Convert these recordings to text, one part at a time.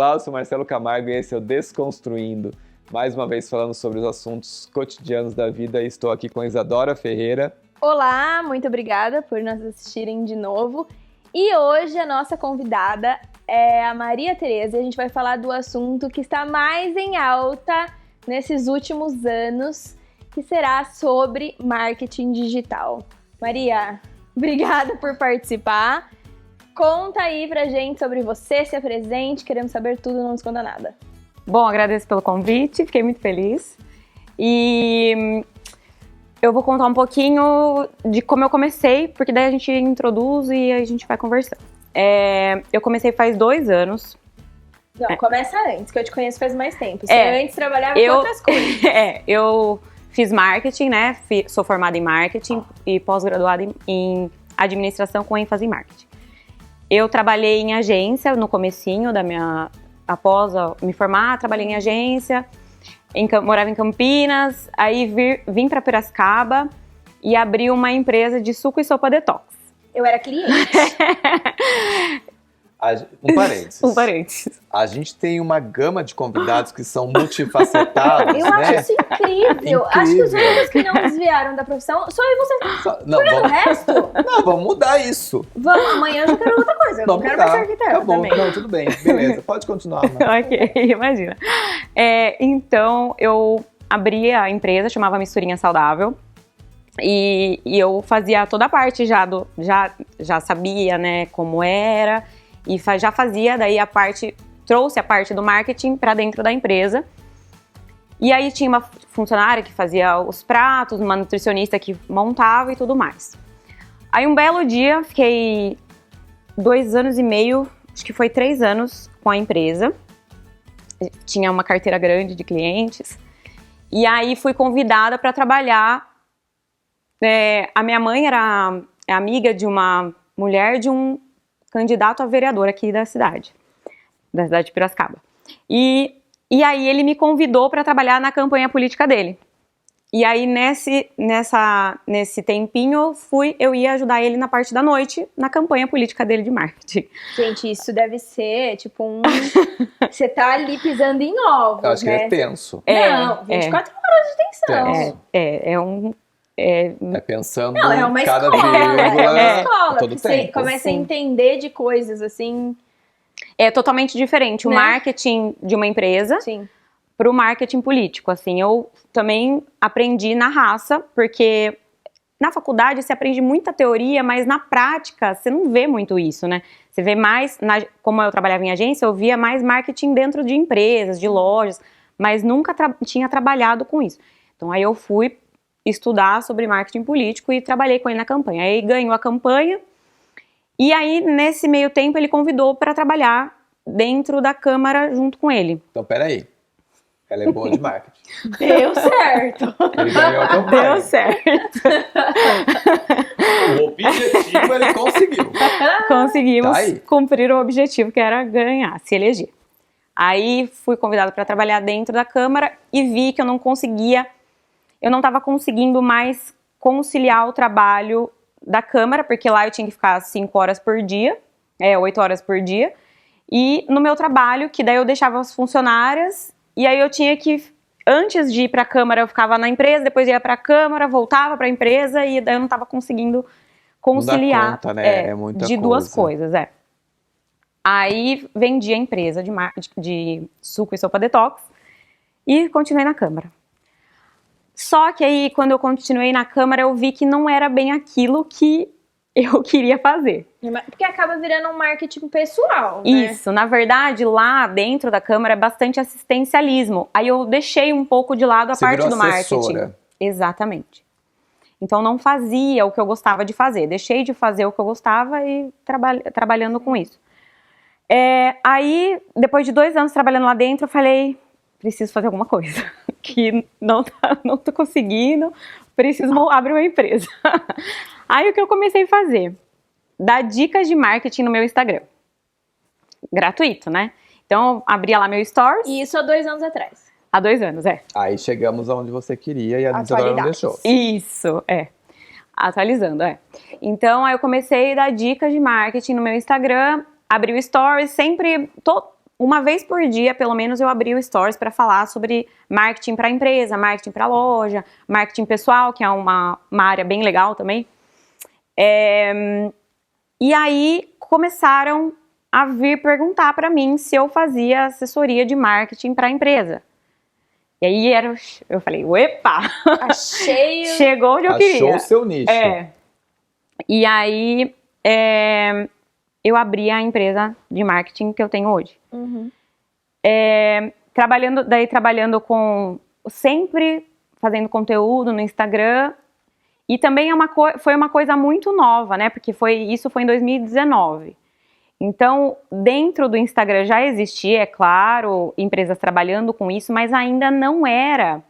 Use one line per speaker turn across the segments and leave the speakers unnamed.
Olá, eu sou Marcelo Camargo e esse é o Desconstruindo. Mais uma vez falando sobre os assuntos cotidianos da vida e estou aqui com a Isadora Ferreira.
Olá, muito obrigada por nos assistirem de novo. E hoje a nossa convidada é a Maria Tereza e a gente vai falar do assunto que está mais em alta nesses últimos anos, que será sobre marketing digital. Maria, obrigada por participar. Conta aí pra gente sobre você, se apresente, queremos saber tudo, não esconda nada.
Bom, agradeço pelo convite, fiquei muito feliz. E eu vou contar um pouquinho de como eu comecei, porque daí a gente introduz e a gente vai conversando. Eu comecei faz 2 anos.
Não, começa antes, que eu te conheço faz mais tempo. Você antes trabalhava com outras coisas.
Eu fiz marketing, né? Sou formada em marketing e pós-graduada em administração com ênfase em marketing. Eu trabalhei em agência no comecinho da minha... Após me formar, trabalhei em agência, morava em Campinas, aí vim para Piracicaba e abri uma empresa de suco e sopa detox.
Eu era cliente.
Um parênteses.
Um parênteses.
A gente tem uma gama de convidados que são multifacetados,
Eu
né?
acho isso incrível. Acho que os únicos que não desviaram da profissão só eu e você.
Não,
o resto?
Não, vamos mudar isso.
Vamos, amanhã eu já quero outra coisa. Eu não quero mais ser arquiteto
Tá bom,
também.
não, tudo bem, beleza. Pode continuar, Ana.
Ok, imagina. Então, eu abri a empresa, chamava Misturinha Saudável. E eu fazia toda a parte já sabia, né, como era. E já fazia, daí trouxe a parte do marketing para dentro da empresa. E aí tinha uma funcionária que fazia os pratos, uma nutricionista que montava e tudo mais. Aí um belo dia, fiquei 2 anos e meio, acho que foi 3 anos com a empresa. Tinha uma carteira grande de clientes. E aí fui convidada para trabalhar. A minha mãe era amiga de uma mulher de um candidato a vereador aqui da cidade de Piracicaba. E aí ele me convidou para trabalhar na campanha política dele. E aí nesse tempinho eu ia ajudar ele na parte da noite, na campanha política dele de marketing.
Gente, isso deve ser tipo você tá ali pisando em ovos,
Eu acho
né?
que é tenso.
Não, 24 horas de tensão.
É pensando
Não, é uma
cada
escola,
vírgula,
é uma escola,
todo
que você
tempo.
começa a entender de coisas assim.
É totalmente diferente o marketing de uma empresa para o marketing político. Assim, eu também aprendi na raça, porque na faculdade você aprende muita teoria, mas na prática você não vê muito isso, né? Você vê mais, como eu trabalhava em agência, eu via mais marketing dentro de empresas, de lojas, mas nunca tinha trabalhado com isso. Então aí eu fui estudar sobre marketing político e trabalhei com ele na campanha. Aí ganhou a campanha e aí nesse meio tempo ele convidou para trabalhar dentro da Câmara junto com ele.
Então peraí, ela é boa de marketing.
Deu certo.
Ele ganhou a campanha.
Deu certo.
O objetivo ele conseguiu.
Conseguimos
Tá
cumprir o objetivo que era ganhar, se eleger. Aí fui convidada para trabalhar dentro da Câmara e vi que eu não estava conseguindo mais conciliar o trabalho da Câmara, porque lá eu tinha que ficar 5 horas por dia, 8 horas por dia, e no meu trabalho, que daí eu deixava as funcionárias, e aí eu tinha que, antes de ir para a Câmara, eu ficava na empresa, depois ia para a Câmara, voltava para a empresa, e daí eu não estava conseguindo conciliar
não dá conta, né? É muita
de
coisa.
2 coisas, Aí vendi a empresa de suco e sopa detox e continuei na Câmara. Só que aí, quando eu continuei na Câmara, eu vi que não era bem aquilo que eu queria fazer.
Porque acaba virando um marketing pessoal, né?
Isso, na verdade, lá dentro da Câmara é bastante assistencialismo. Aí eu deixei um pouco de lado a parte do marketing.
Assessora.
Exatamente. Então não fazia o que eu gostava de fazer. Deixei de fazer o que eu gostava e trabalhando com isso. Aí, depois de 2 anos trabalhando lá dentro, eu falei, preciso fazer alguma coisa. Que não tô conseguindo, preciso abrir uma empresa. Aí o que eu comecei a fazer? Dar dicas de marketing no meu Instagram. Gratuito, né? Então, eu abria lá meu Stories.
E isso há 2 anos atrás.
Há 2 anos,
Aí chegamos aonde você queria e a Isadora não deixou.
Isso, atualizando, Então, aí eu comecei a dar dicas de marketing no meu Instagram, abri o Stories, sempre, uma vez por dia, pelo menos, eu abria o Stories para falar sobre marketing para empresa, marketing para loja, marketing pessoal, que é uma área bem legal também. E aí começaram a vir perguntar para mim se eu fazia assessoria de marketing para a empresa. E aí eu falei, epa!
Achei!
Chegou onde eu queria.
Achou o seu nicho.
E aí eu abri a empresa de marketing que eu tenho hoje.
Uhum.
Trabalhando com... Sempre fazendo conteúdo no Instagram. E também foi uma coisa muito nova, né? Porque isso foi em 2019. Então, dentro do Instagram já existia, é claro, empresas trabalhando com isso, mas ainda não era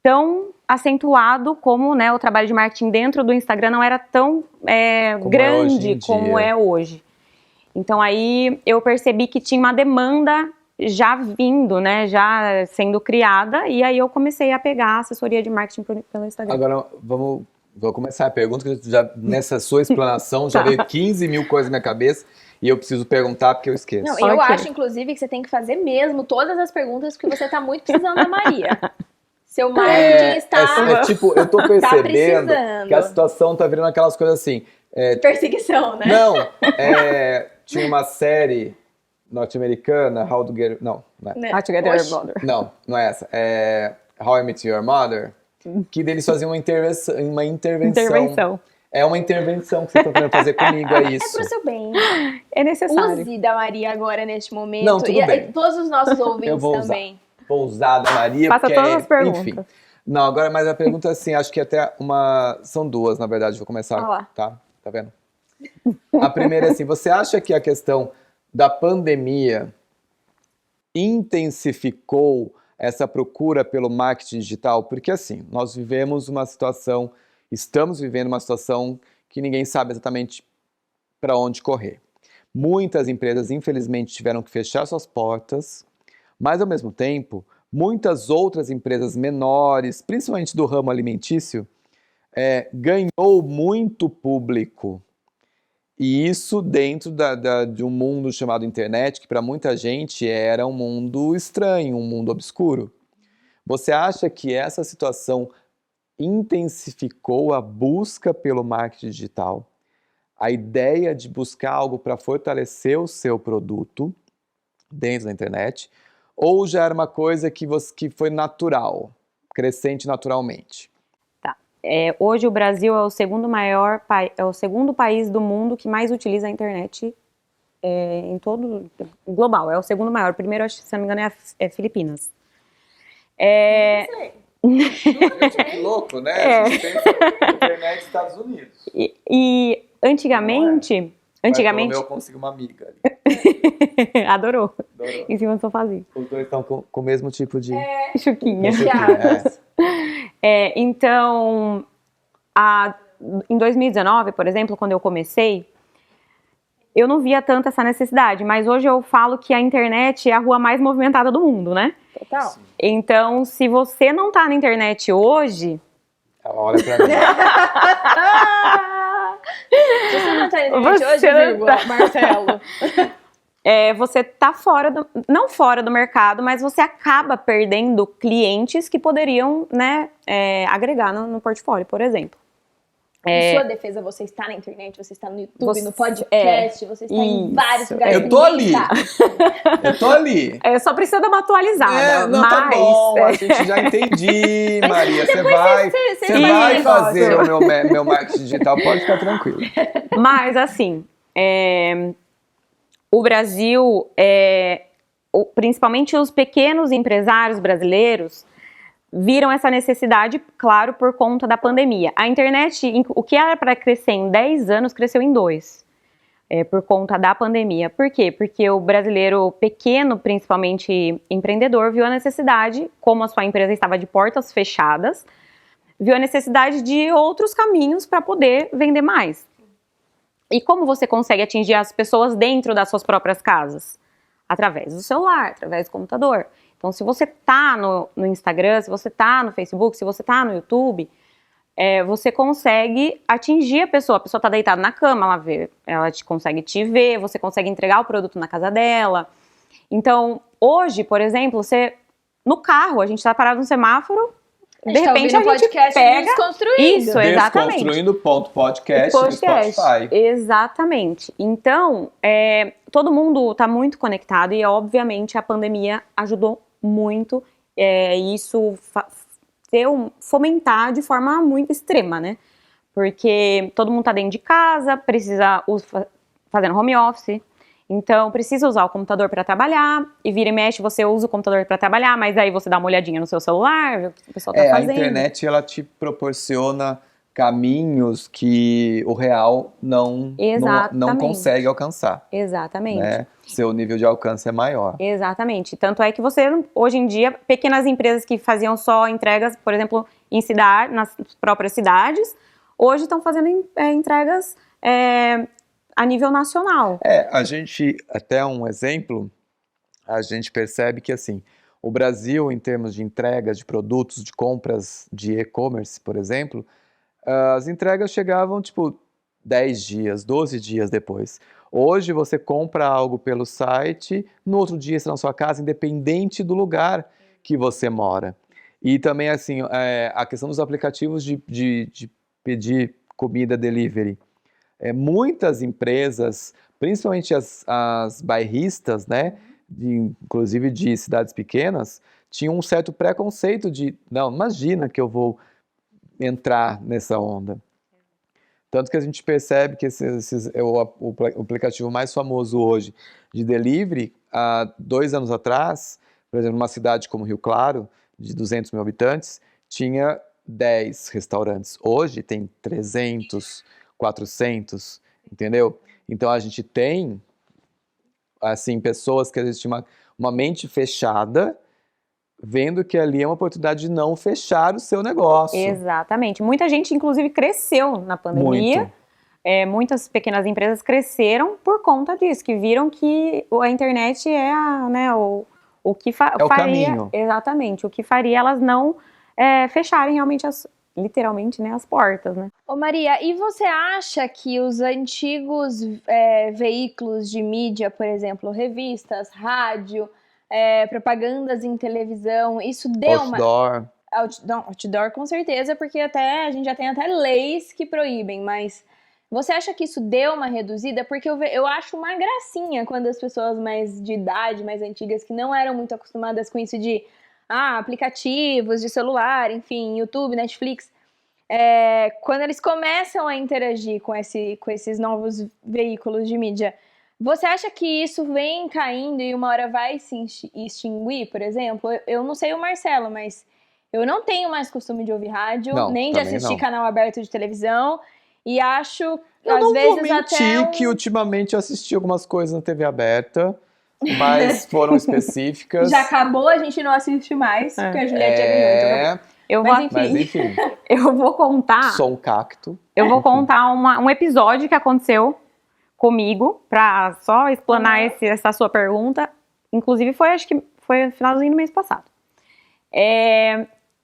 tão acentuado como, né, o trabalho de marketing dentro do Instagram não era tão grande como é hoje. Então, aí eu percebi que tinha uma demanda já vindo, né, já sendo criada, e aí eu comecei a pegar a assessoria de marketing pelo Instagram.
Agora, vou começar a pergunta, que já, nessa sua explanação já veio 15 mil coisas na minha cabeça, e eu preciso perguntar porque eu esqueço.
Não, eu acho, inclusive, que você tem que fazer mesmo todas as perguntas, porque você tá muito precisando da Maria. Seu marketing está...
tipo, eu tô percebendo
tá
que a situação tá virando aquelas coisas assim...
perseguição, né?
Não, tinha uma série norte-americana, How to Get... Não, não é.
How to Get Your Mother.
Não é essa. How I Met Your Mother, que deles faziam uma intervenção. É uma intervenção que você tá tentando fazer comigo, é isso.
É pro seu bem.
É necessário.
Use da Maria agora, neste momento.
Não, tudo bem.
E todos os nossos ouvintes
eu vou
também.
Vou usar da Maria,
Faça
porque
todas as perguntas.
Enfim. Não, agora, mas a pergunta é assim, acho que até são duas, na verdade, vou começar, tá? Tá vendo? A primeira é assim, você acha que a questão da pandemia intensificou essa procura pelo marketing digital? Porque assim, estamos vivendo uma situação que ninguém sabe exatamente para onde correr. Muitas empresas, infelizmente, tiveram que fechar suas portas, mas ao mesmo tempo, muitas outras empresas menores, principalmente do ramo alimentício, ganhou muito público. E isso dentro de um mundo chamado internet, que para muita gente era um mundo estranho, um mundo obscuro. Você acha que essa situação intensificou a busca pelo marketing digital? A ideia de buscar algo para fortalecer o seu produto dentro da internet? Ou já era uma coisa que foi natural, crescente naturalmente?
Hoje o Brasil é o segundo país do mundo que mais utiliza a internet em todo global. É o segundo maior. O primeiro, acho, se não me engano, é Filipinas.
Que louco, né? A gente pensa na internet dos Estados Unidos.
E antigamente...
Antigamente eu consigo uma amiga.
Adorou. Em cima do sofazinho.
Os dois estão com o mesmo tipo de...
Chuquinha. Então, em 2019, por exemplo, quando eu comecei, eu não via tanto essa necessidade, mas hoje eu falo que a internet é a rua mais movimentada do mundo, né?
Total.
Então, se você não tá na internet hoje...
Olha pra mim.
Se você não tá na internet hoje, vírgula, Marcelo.
Você tá não fora do mercado, mas você acaba perdendo clientes que poderiam, né, agregar no portfório, por exemplo.
Em sua defesa, você está na internet, você está no YouTube, no podcast, você está em vários lugares.
Eu tô ali. Eu tô ali.
Só precisa dar uma atualizada.
Não,
mas...
tá bom, a gente já entendi, Maria. Você vai fazer o meu marketing digital, pode ficar tranquilo.
Mas, assim, o Brasil, principalmente os pequenos empresários brasileiros, viram essa necessidade, claro, por conta da pandemia. A internet, o que era para crescer em 10 anos, cresceu em 2, por conta da pandemia. Por quê? Porque o brasileiro pequeno, principalmente empreendedor, viu a necessidade, como a sua empresa estava de portas fechadas, viu a necessidade de outros caminhos para poder vender mais. E como você consegue atingir as pessoas dentro das suas próprias casas? Através do celular, através do computador. Então, se você tá no Instagram, se você tá no Facebook, se você tá no YouTube, você consegue atingir a pessoa tá deitada na cama, ela consegue te ver, você consegue entregar o produto na casa dela. Então, hoje, por exemplo, no carro, a gente tá parado no semáforo, de repente a gente pega...
Desconstruindo.
Isso, exatamente.
Desconstruindo.podcast no Spotify.
Exatamente. Então, todo mundo tá muito conectado e, obviamente, a pandemia ajudou muito isso fomentar de forma muito extrema, né? Porque todo mundo tá dentro de casa, precisa fazendo home office, então precisa usar o computador para trabalhar, e vira e mexe você usa o computador para trabalhar, mas aí você dá uma olhadinha no seu celular, vê o que o pessoal tá fazendo.
A internet, ela te proporciona caminhos que o real não consegue alcançar.
Exatamente.
Né? Seu nível de alcance é maior.
Exatamente. Tanto é que hoje em dia, pequenas empresas que faziam só entregas, por exemplo, nas próprias cidades, hoje estão fazendo entregas a nível nacional.
A gente, até um exemplo, a gente percebe que, assim, o Brasil, em termos de entregas de produtos, de compras de e-commerce, por exemplo, as entregas chegavam, 10 dias, 12 dias depois. Hoje, você compra algo pelo site, no outro dia está na sua casa, independente do lugar que você mora. E também, assim, a questão dos aplicativos de pedir comida delivery. Muitas empresas, principalmente as bairristas, né, inclusive de cidades pequenas, tinham um certo preconceito de, não, imagina que eu vou entrar nessa onda. Tanto que a gente percebe que o aplicativo mais famoso hoje de delivery, há 2 anos atrás, por exemplo, numa cidade como Rio Claro, de 200 mil habitantes, tinha 10 restaurantes. Hoje tem 300, 400, entendeu? Então a gente tem, assim, pessoas que às vezes tinham uma mente fechada, vendo que ali é uma oportunidade de não fechar o seu negócio.
Exatamente. Muita gente, inclusive, cresceu na pandemia. Muitas pequenas empresas cresceram por conta disso, que viram que a internet é o que faria...
o caminho.
Exatamente. O que faria elas não fecharem realmente literalmente, né, as portas, né?
Ô Maria, e você acha que os antigos veículos de mídia, por exemplo, revistas, rádio, propagandas em televisão, isso deu Outdoor com certeza, porque a gente já tem até leis que proíbem, mas você acha que isso deu uma reduzida? Porque eu acho uma gracinha quando as pessoas mais de idade, mais antigas, que não eram muito acostumadas com isso de aplicativos de celular, enfim, YouTube, Netflix, quando eles começam a interagir com esses novos veículos de mídia, você acha que isso vem caindo e uma hora vai se extinguir, por exemplo? Eu não sei o Marcelo, mas eu não tenho mais costume de ouvir rádio, nem de assistir canal aberto de televisão, e acho, às vezes, até...
Eu não vou mentir que ultimamente eu assisti algumas coisas na TV aberta, mas foram específicas.
Já acabou, a gente não assiste mais, porque a Juliette já ganhou.
Mas enfim.
Eu vou contar...
Sou um cacto.
Eu vou contar um episódio que aconteceu comigo, pra só explanar essa sua pergunta. Inclusive, acho que foi no finalzinho do mês passado.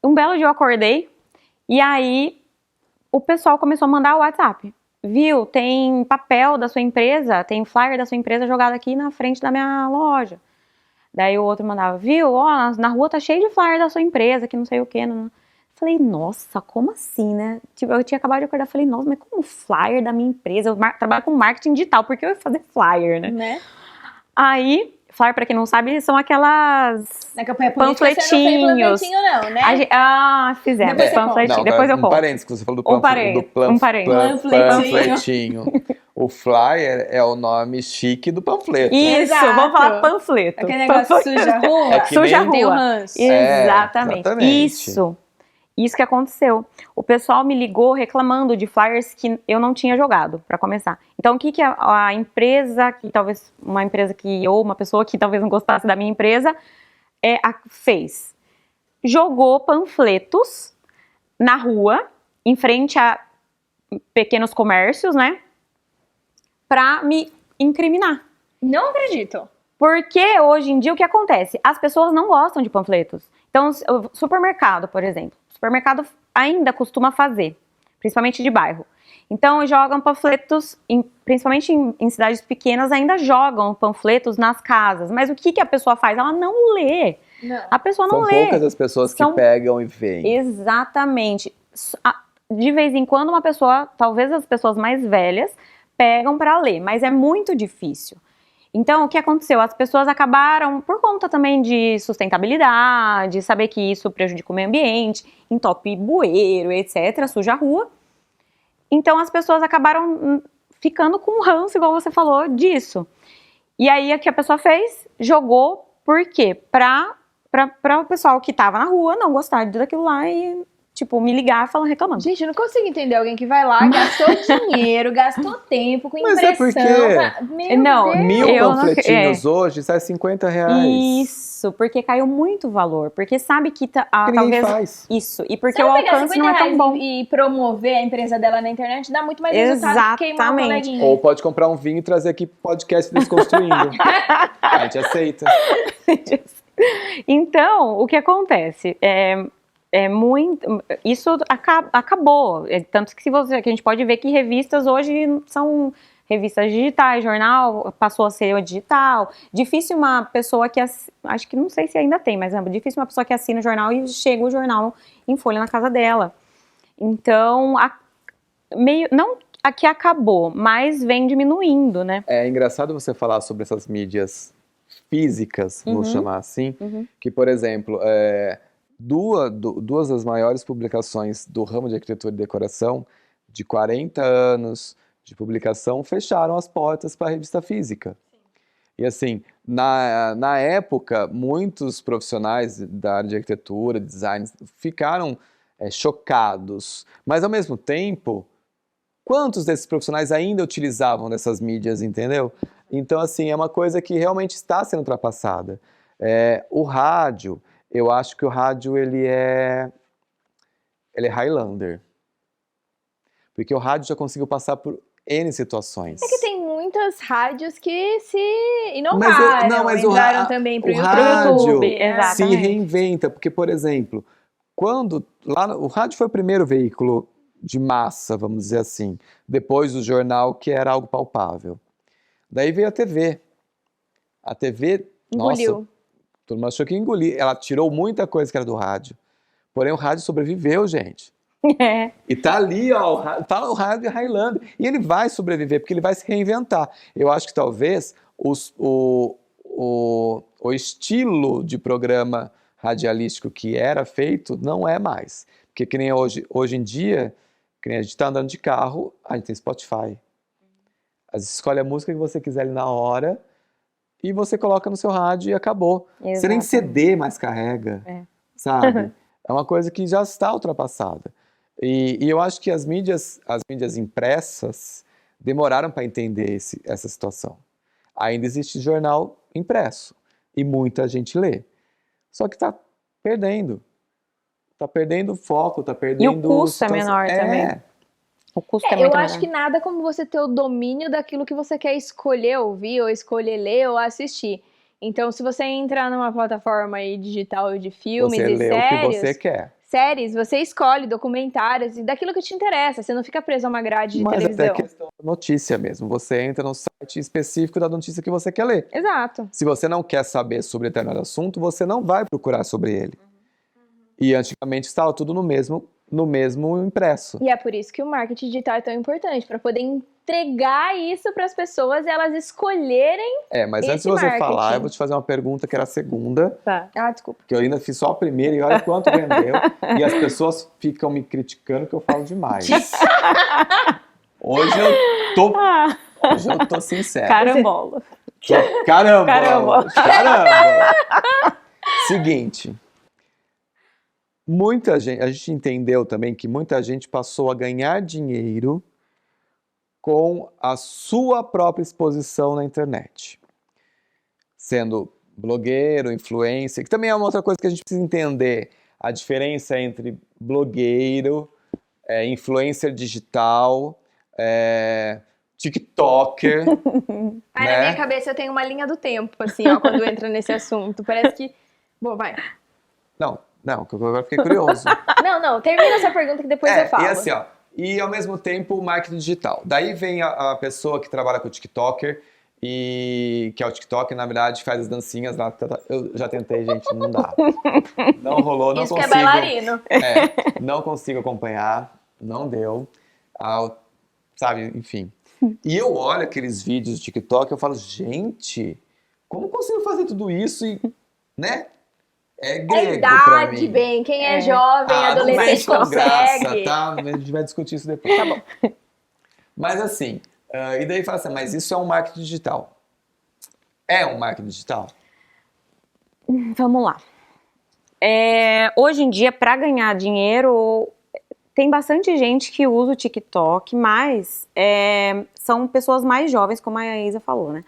Um belo dia eu acordei, e aí o pessoal começou a mandar o WhatsApp. Viu, tem papel da sua empresa, tem flyer da sua empresa jogado aqui na frente da minha loja. Daí o outro mandava, viu, na rua tá cheio de flyer da sua empresa, que não sei o que. Falei, nossa, como assim, né? Eu tinha acabado de acordar, falei, nossa, mas como flyer da minha empresa? Eu trabalho com marketing digital, por que eu ia fazer flyer, né? Aí, flyer, pra quem não sabe, são aquelas panfletinhos.
Você não fez panfletinho não, né?
Fizemos panfletinho. Depois eu conto.
Parênteses, que você falou do panfletinho. O flyer é o nome chique do panfleto.
Isso, vamos falar panfleto.
Aquele negócio suja a rua.
Suja a rua.
Exatamente.
Isso que aconteceu. O pessoal me ligou reclamando de flyers que eu não tinha jogado, para começar. Então, o que a empresa, que talvez ou uma pessoa que talvez não gostasse da minha empresa, fez? Jogou panfletos na rua, em frente a pequenos comércios, né? Pra me incriminar.
Não acredito.
Porque hoje em dia o que acontece? As pessoas não gostam de panfletos. Então, supermercado, por exemplo. supermercado ainda costuma fazer, principalmente de bairro. Então, jogam panfletos, principalmente em cidades pequenas, ainda jogam panfletos nas casas. Mas o que a pessoa faz? Ela não lê.
Não.
A pessoa não
São
lê.
poucas as pessoas que
São-
pegam e veem.
Exatamente. De vez em quando, uma pessoa, talvez as pessoas mais velhas, pegam para ler, mas é muito difícil. Então, o que aconteceu? As pessoas acabaram, por conta também de sustentabilidade, saber que isso prejudica o meio ambiente, entope bueiro, etc., suja a rua. Então, as pessoas acabaram ficando com um ranço, igual você falou, disso. E aí, o que a pessoa fez? Jogou, por quê? Para o pessoal que tava na rua não gostar daquilo lá e, tipo, me ligar falando, reclamando.
Gente, eu não consigo entender alguém que vai lá, gastou dinheiro, gastou tempo com
Mas é
impressão.
porque-
Meu
Não,
Deus.
1000
Eu não-
panfletinhos hoje sai R$50.
Isso, porque caiu muito o valor. Porque sabe que
Que ninguém
talvez.
faz.
Isso, e porque
Se
o
ela pegar
alcance não é tão
R$50
bom.
e promover a empresa dela na internet, dá muito mais resultado que queimar um
Exatamente.
coleguinha.
Ou pode comprar um vinho e trazer aqui pro podcast Desconstruindo. A gente aceita.
Então, o que acontece? Isso acabou. Tanto que que a gente pode ver que revistas hoje são revistas digitais, jornal passou a ser digital. Difícil uma pessoa que acho que não sei se ainda tem, mas é difícil uma pessoa que assina o jornal e chega o jornal em folha na casa dela. Então, não a que acabou, mas vem diminuindo, né?
É engraçado você falar sobre essas mídias físicas, vamos chamar assim,
Uhum.
que, por exemplo, duas das maiores publicações do ramo de arquitetura e decoração, de 40 anos de publicação, fecharam as portas para a revista física. E assim, na época, muitos profissionais da área de arquitetura, design, ficaram chocados. Mas, ao mesmo tempo, quantos desses profissionais ainda utilizavam dessas mídias, entendeu? Então, assim, é uma coisa que realmente está sendo ultrapassada. O rádio, eu acho que o rádio, ele é Highlander. Porque o rádio já conseguiu passar por N situações.
É que tem muitas rádios que se inovaram, entraram também pro
o rádio
YouTube.
se
Exatamente.
reinventa, porque, por exemplo, o rádio foi o primeiro veículo de massa, vamos dizer assim, depois do jornal, que era algo palpável. Daí veio a TV. A TV,
Engoliu.
nossa, todo mundo achou que engoliu. Ela tirou muita coisa que era do rádio. Porém, o rádio sobreviveu, gente.
É.
E tá ali, ó, tá o rádio Highlander. E ele vai sobreviver, porque ele vai se reinventar. Eu acho que talvez o estilo de programa radialístico que era feito não é mais. Porque que nem hoje em dia, que nem a gente tá andando de carro, a gente tem Spotify. Você escolhe a música que você quiser ali na hora e você coloca no seu rádio e acabou. Você nem
Exatamente.
CD mais carrega, sabe? É uma coisa que já está ultrapassada. E eu acho que as mídias impressas demoraram para entender essa situação. Ainda existe jornal impresso e muita gente lê. Só que está perdendo. Está perdendo o foco, está perdendo...
E o custo é menor também. O custo é muito
Eu acho
menor.
que nada como você ter o domínio daquilo que você quer escolher ouvir, ou escolher ler, ou assistir. Então, se você entrar numa plataforma aí digital de filmes
Você
e
lê o que você quer.
séries, você escolhe documentários e daquilo que te interessa. Você não fica preso a uma grade de
Mas
televisão.
até questão da notícia mesmo. Você entra no site específico da notícia que você quer ler.
Exato.
Se você não quer saber sobre determinado assunto, você não vai procurar sobre ele. E antigamente estava tudo no mesmo impresso.
E é por isso que o marketing digital é tão importante, para poder entregar isso para as pessoas e elas escolherem.
Mas antes de
Esse
você
marketing.
falar, eu vou te fazer uma pergunta que era a segunda,
Tá.
Ah, desculpa.
que eu ainda fiz só a primeira e olha quanto vendeu. E as pessoas ficam me criticando que eu falo demais. Hoje eu tô sincero.
Carambola.
Caramba! Seguinte. A gente entendeu também que muita gente passou a ganhar dinheiro com a sua própria exposição na internet. Sendo blogueiro, influencer, que também é uma outra coisa que a gente precisa entender. A diferença entre blogueiro, influencer digital, TikToker.
Aí
Né?
na minha cabeça eu tenho uma linha do tempo, assim, ó, quando entra nesse assunto. Parece que. Bom, vai.
Não, Não, que eu agora fiquei curioso.
Não, termina essa pergunta que depois eu falo.
E assim, ó, e ao mesmo tempo o marketing digital. Daí vem a pessoa que trabalha com o TikToker, e que é o TikTok, na verdade, faz as dancinhas lá. Eu já tentei, gente, não dá. Não rolou, não
Isso
consigo.
que é bailarino.
Não consigo acompanhar, não deu. Sabe, enfim. E eu olho aqueles vídeos do TikTok e eu falo, gente, como consigo fazer tudo isso e, né? É grego pra mim.
Bem, quem é jovem,
não
adolescente
mexe com
consegue.
graça, tá? A gente vai discutir isso depois.
Tá bom.
Mas assim, e daí fala assim, mas isso é um marketing digital. É um marketing digital?
Vamos lá. Hoje em dia, para ganhar dinheiro, tem bastante gente que usa o TikTok, mas são pessoas mais jovens, como a Isa falou, né?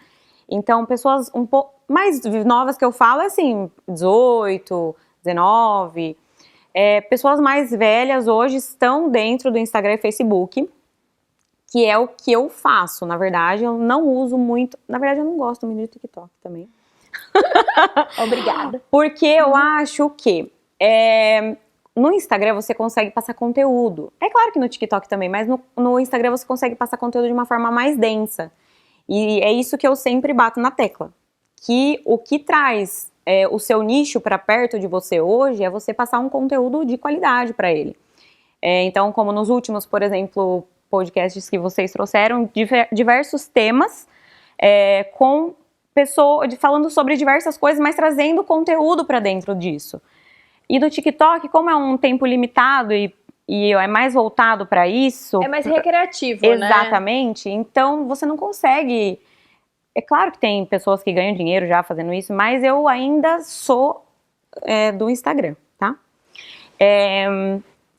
Então, pessoas um pouco mais novas que eu falo, assim, 18, 19. Pessoas mais velhas hoje estão dentro do Instagram e Facebook, que é o que eu faço. Na verdade, eu não uso muito. Na verdade, eu não gosto muito de TikTok também.
Obrigada.
Porque eu acho que no Instagram você consegue passar conteúdo. É claro que no TikTok também, mas no Instagram você consegue passar conteúdo de uma forma mais densa. E é isso que eu sempre bato na tecla. Que o que traz o seu nicho para perto de você hoje é você passar um conteúdo de qualidade para ele. Então, como nos últimos, por exemplo, podcasts que vocês trouxeram, diversos temas com pessoas falando sobre diversas coisas, mas trazendo conteúdo para dentro disso. E no TikTok, como é um tempo limitado e é mais voltado para isso...
É mais recreativo,
exatamente, né? Então você não consegue... É claro que tem pessoas que ganham dinheiro já fazendo isso, mas eu ainda sou do Instagram, tá?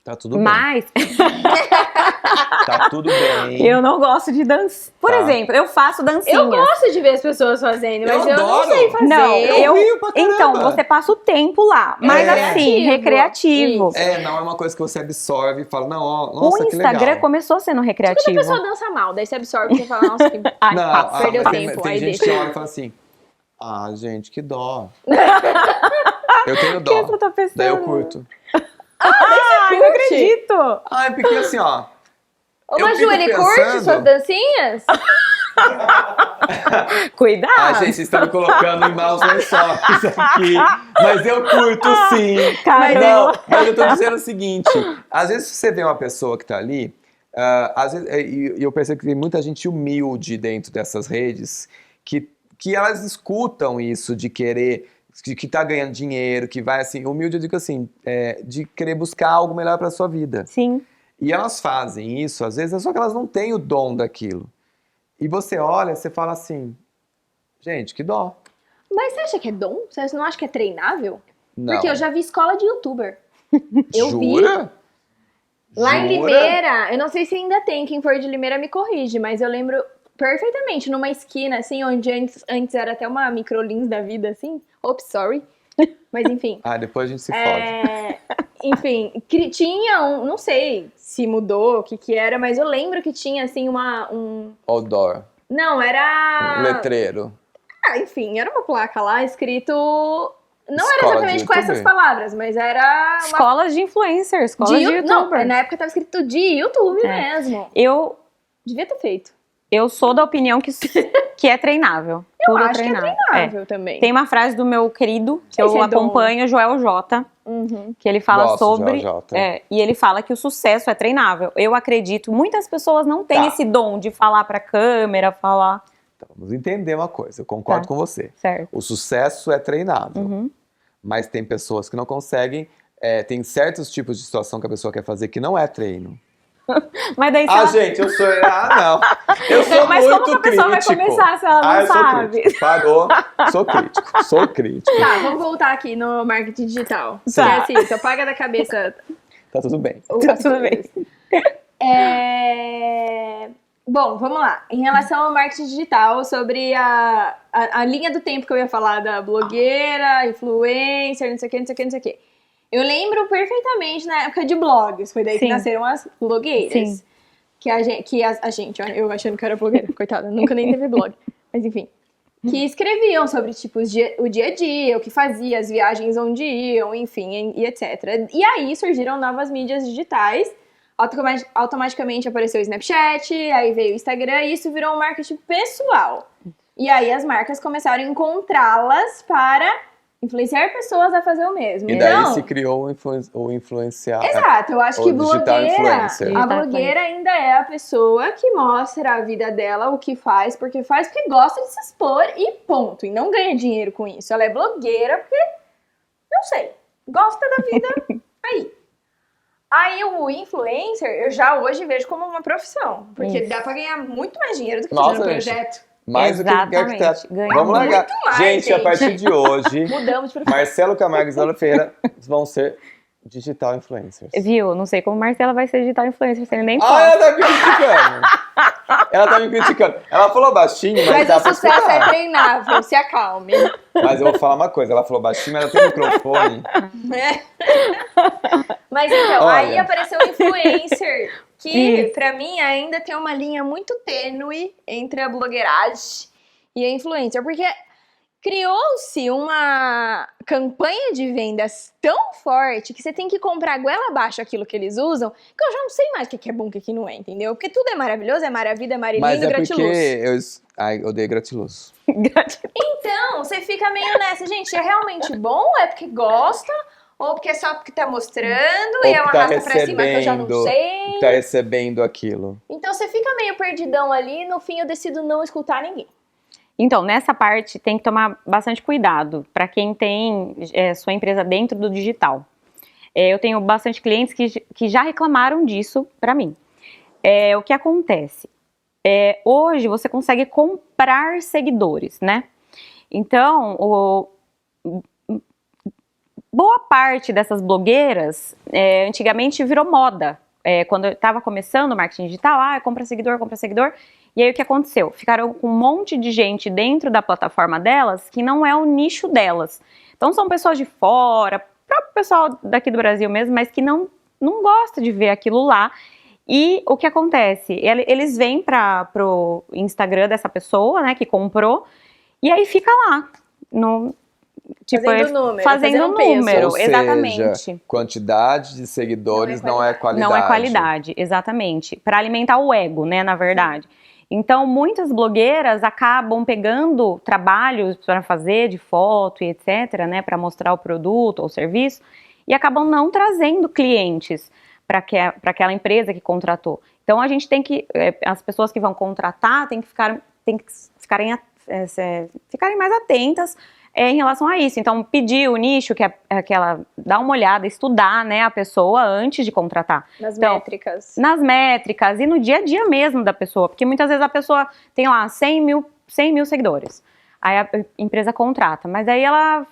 Tá tudo bem.
Mas...
Tá tudo bem.
Eu não gosto de dançar. Por exemplo, eu faço dancinhas.
Eu gosto de ver as pessoas fazendo, mas eu não
adoro.
sei fazer.
Não,
eu rio pra caramba.
Então, você passa o tempo lá. Mas assim, recreativo.
Não é uma coisa que você absorve e fala, não, nossa,
o
que legal.
Instagram começou sendo recreativo.
Quando a pessoa dança mal, daí você absorve e você fala, nossa, que...
Ai,
Não,
perdeu
mas
tempo.
Tem
Aí
gente
deixa.
que olha e fala assim, gente, que dó. Eu tenho dó.
O que você tá pensando?
Daí eu curto.
Ai, não acredito.
Porque assim, ó.
Ô,
eu
Maju,
fico
ele
pensando-
curte suas dancinhas?
Cuidado.
Gente, vocês estão me colocando em maus lençóis aqui. Mas eu curto sim.
Caramba.
Mas eu tô dizendo o seguinte: às vezes você vê uma pessoa que tá ali, às vezes, e eu percebo que tem muita gente humilde dentro dessas redes que elas escutam isso de querer, que tá ganhando dinheiro, que vai assim, humilde eu digo assim, de querer buscar algo melhor pra sua vida.
Sim.
E elas fazem isso, às vezes, só que elas não têm o dom daquilo. E você olha, você fala assim, gente, que dó.
Mas você acha que é dom? Você não acha que é treinável?
Não.
Porque eu já vi escola de youtuber. Eu vi.
Jura?
Lá em
Jura?
Limeira, eu não sei se ainda tem, quem for de Limeira me corrige, mas eu lembro perfeitamente, numa esquina, assim, onde antes era até uma microlins da vida, assim. Oops, sorry. Mas enfim.
Depois a gente se fode.
Enfim, tinha não sei se mudou, o que era, mas eu lembro que tinha, assim,
Outdoor.
Não, era...
Um letreiro.
Enfim, era uma placa lá escrito... Não era
Escola
exatamente
de
com
youtuber.
essas palavras, mas era uma...
Escolas de influencer, escolas de youtuber.
Não, na época tava escrito de YouTube mesmo.
Devia
ter feito.
Eu sou da opinião que é treinável.
Eu
Tudo
acho que é treinável também.
Tem uma frase do meu querido, que
Esse
eu
é dom.
acompanho, Joel J, que ele fala
Gosto,
sobre...
Joel J.
E ele fala que o sucesso é treinável. Eu acredito, muitas pessoas não têm esse dom de falar pra câmera, falar...
Então, vamos entender uma coisa, eu concordo com você.
Certo.
O sucesso é treinável, mas tem pessoas que não conseguem, tem certos tipos de situação que a pessoa quer fazer que não é treino.
Mas daí se
Gente, eu sou... não. Eu sou
Mas
muito
como que a pessoa vai
crítico.
começar se ela não
eu sou
sabe?
crítico. Parou. Sou crítico.
Tá, vamos voltar aqui no marketing digital.
Tá.
Esquece isso, apaga da cabeça.
Tá tudo bem.
Tá tudo bem.
Bom, vamos lá. Em relação ao marketing digital, sobre a linha do tempo que eu ia falar da blogueira, influencer, não sei o que, não sei o que, não sei o que. Eu lembro perfeitamente na época de blogs, foi daí que nasceram as blogueiras. Sim. Que a gente, ó, eu achando que eu era blogueira, coitada, nunca nem teve blog. Mas enfim. que escreviam sobre, tipo, o dia a dia, o que fazia, as viagens onde iam, enfim, e etc. E aí surgiram novas mídias digitais, automaticamente apareceu o Snapchat, aí veio o Instagram, e isso virou um marketing pessoal. E aí as marcas começaram a encontrá-las para influenciar pessoas a fazer o mesmo.
E daí
Então,
se criou o influenciar.
exato, eu acho
o
que
digital influencer.
a blogueira ainda é a pessoa que mostra a vida dela, o que faz, porque gosta de se expor e ponto. E não ganha dinheiro com isso. Ela é blogueira porque, não sei, gosta da vida aí. Aí o influencer, eu já hoje vejo como uma profissão. Porque dá pra ganhar muito mais dinheiro do que fazendo projeto.
Mais do que arquiteto.
Ganha
Vamos largar.
muito mais,
Gente, a partir de hoje,
Mudamos de profissão.
Marcelo Camargo e Isadora Ferreira vão ser digital influencers.
Viu? Não sei como Marcela vai ser digital influencer, você nem
Ah,
pode.
ela tá me criticando. Ela tá me criticando. Ela falou baixinho, mas dá
Mas o
pra
sucesso
escutar.
é treinável, se acalme.
Mas eu vou falar uma coisa. Ela falou baixinho, mas ela tem um microfone.
Mas então,
Olha.
aí apareceu o influencer, que
Isso.
pra mim ainda tem uma linha muito tênue entre a blogueiragem e a influencer, porque criou-se uma campanha de vendas tão forte que você tem que comprar goela abaixo aquilo que eles usam, que eu já não sei mais o que é bom e o que não é, entendeu? Porque tudo é maravilhoso, é maravilha, é
Mas
marilindo,
é
gratiluz.
porque eu odeio gratiluz.
Então, você fica meio nessa, gente, é realmente bom? É porque gosta? Ou porque é só porque tá mostrando
Ou
e é uma
que tá
arrasta pra cima que eu já não
recebendo,
sei?
Tá recebendo aquilo.
Então você fica meio perdidão ali, no fim eu decido não escutar ninguém.
Então, nessa parte tem que tomar bastante cuidado para quem tem sua empresa dentro do digital. Eu tenho bastante clientes que já reclamaram disso para mim. O que acontece? Hoje você consegue comprar seguidores, né? Então, boa parte dessas blogueiras antigamente virou moda. Quando eu estava começando o marketing digital, compra seguidor. E aí o que aconteceu? Ficaram com um monte de gente dentro da plataforma delas que não é o nicho delas. Então são pessoas de fora, próprio pessoal daqui do Brasil mesmo, mas que não gosta de ver aquilo lá. E o que acontece? Eles vêm pro Instagram dessa pessoa, né, que comprou, e aí fica lá,
Fazendo número,
fazendo
fazendo peso.
número,
Ou seja,
exatamente.
Quantidade de seguidores não é qualidade.
Não é qualidade, exatamente. Para alimentar o ego, né, na verdade. Então, muitas blogueiras acabam pegando trabalhos para fazer de foto e etc, né, para mostrar o produto ou serviço, e acabam não trazendo clientes para aquela empresa que contratou. Então, a gente tem que, as pessoas que vão contratar têm que ficarem mais atentas em relação a isso. Então, pedir o nicho, que ela dá uma olhada, estudar, né, a pessoa antes de contratar.
Nas
Então,
métricas.
Nas métricas e no dia a dia mesmo da pessoa, porque muitas vezes a pessoa tem lá 100 mil seguidores, aí a empresa contrata, mas aí ela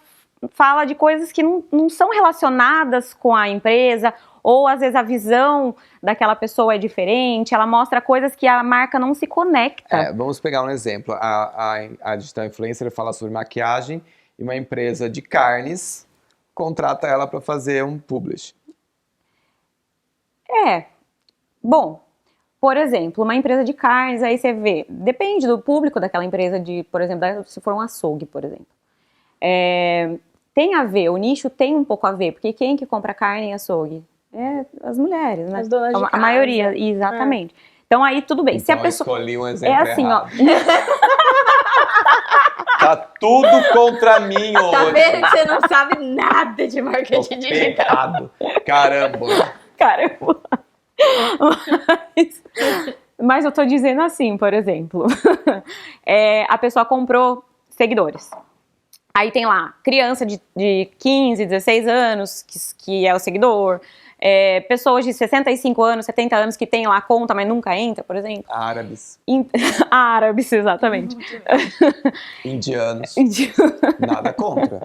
fala de coisas que não são relacionadas com a empresa, ou às vezes a visão daquela pessoa é diferente, ela mostra coisas que a marca não se conecta.
Vamos pegar um exemplo. A digital influencer fala sobre maquiagem e uma empresa de carnes contrata ela para fazer um publish.
Bom, por exemplo, uma empresa de carnes, aí você vê, depende do público daquela empresa, por exemplo, se for um açougue, por exemplo. Tem a ver, o nicho tem um pouco a ver, porque quem que compra carne em açougue? As mulheres, né?
As donas de
A
casa.
maioria, exatamente. Então aí tudo bem.
Então
Se a
eu
pessoa
escolhi um exemplo
assim,
errado. Tá tudo contra mim hoje.
Tá vendo que você não sabe nada de
Tô
marketing digital.
pecado. Caramba.
Caramba. Mas eu tô dizendo assim, por exemplo, a pessoa comprou seguidores. Aí tem lá, criança de 15, 16 anos, que é o seguidor. Pessoas de 65 anos, 70 anos que tem lá conta, mas nunca entra, por exemplo.
Árabes.
Árabes, exatamente.
Indianos. Nada contra.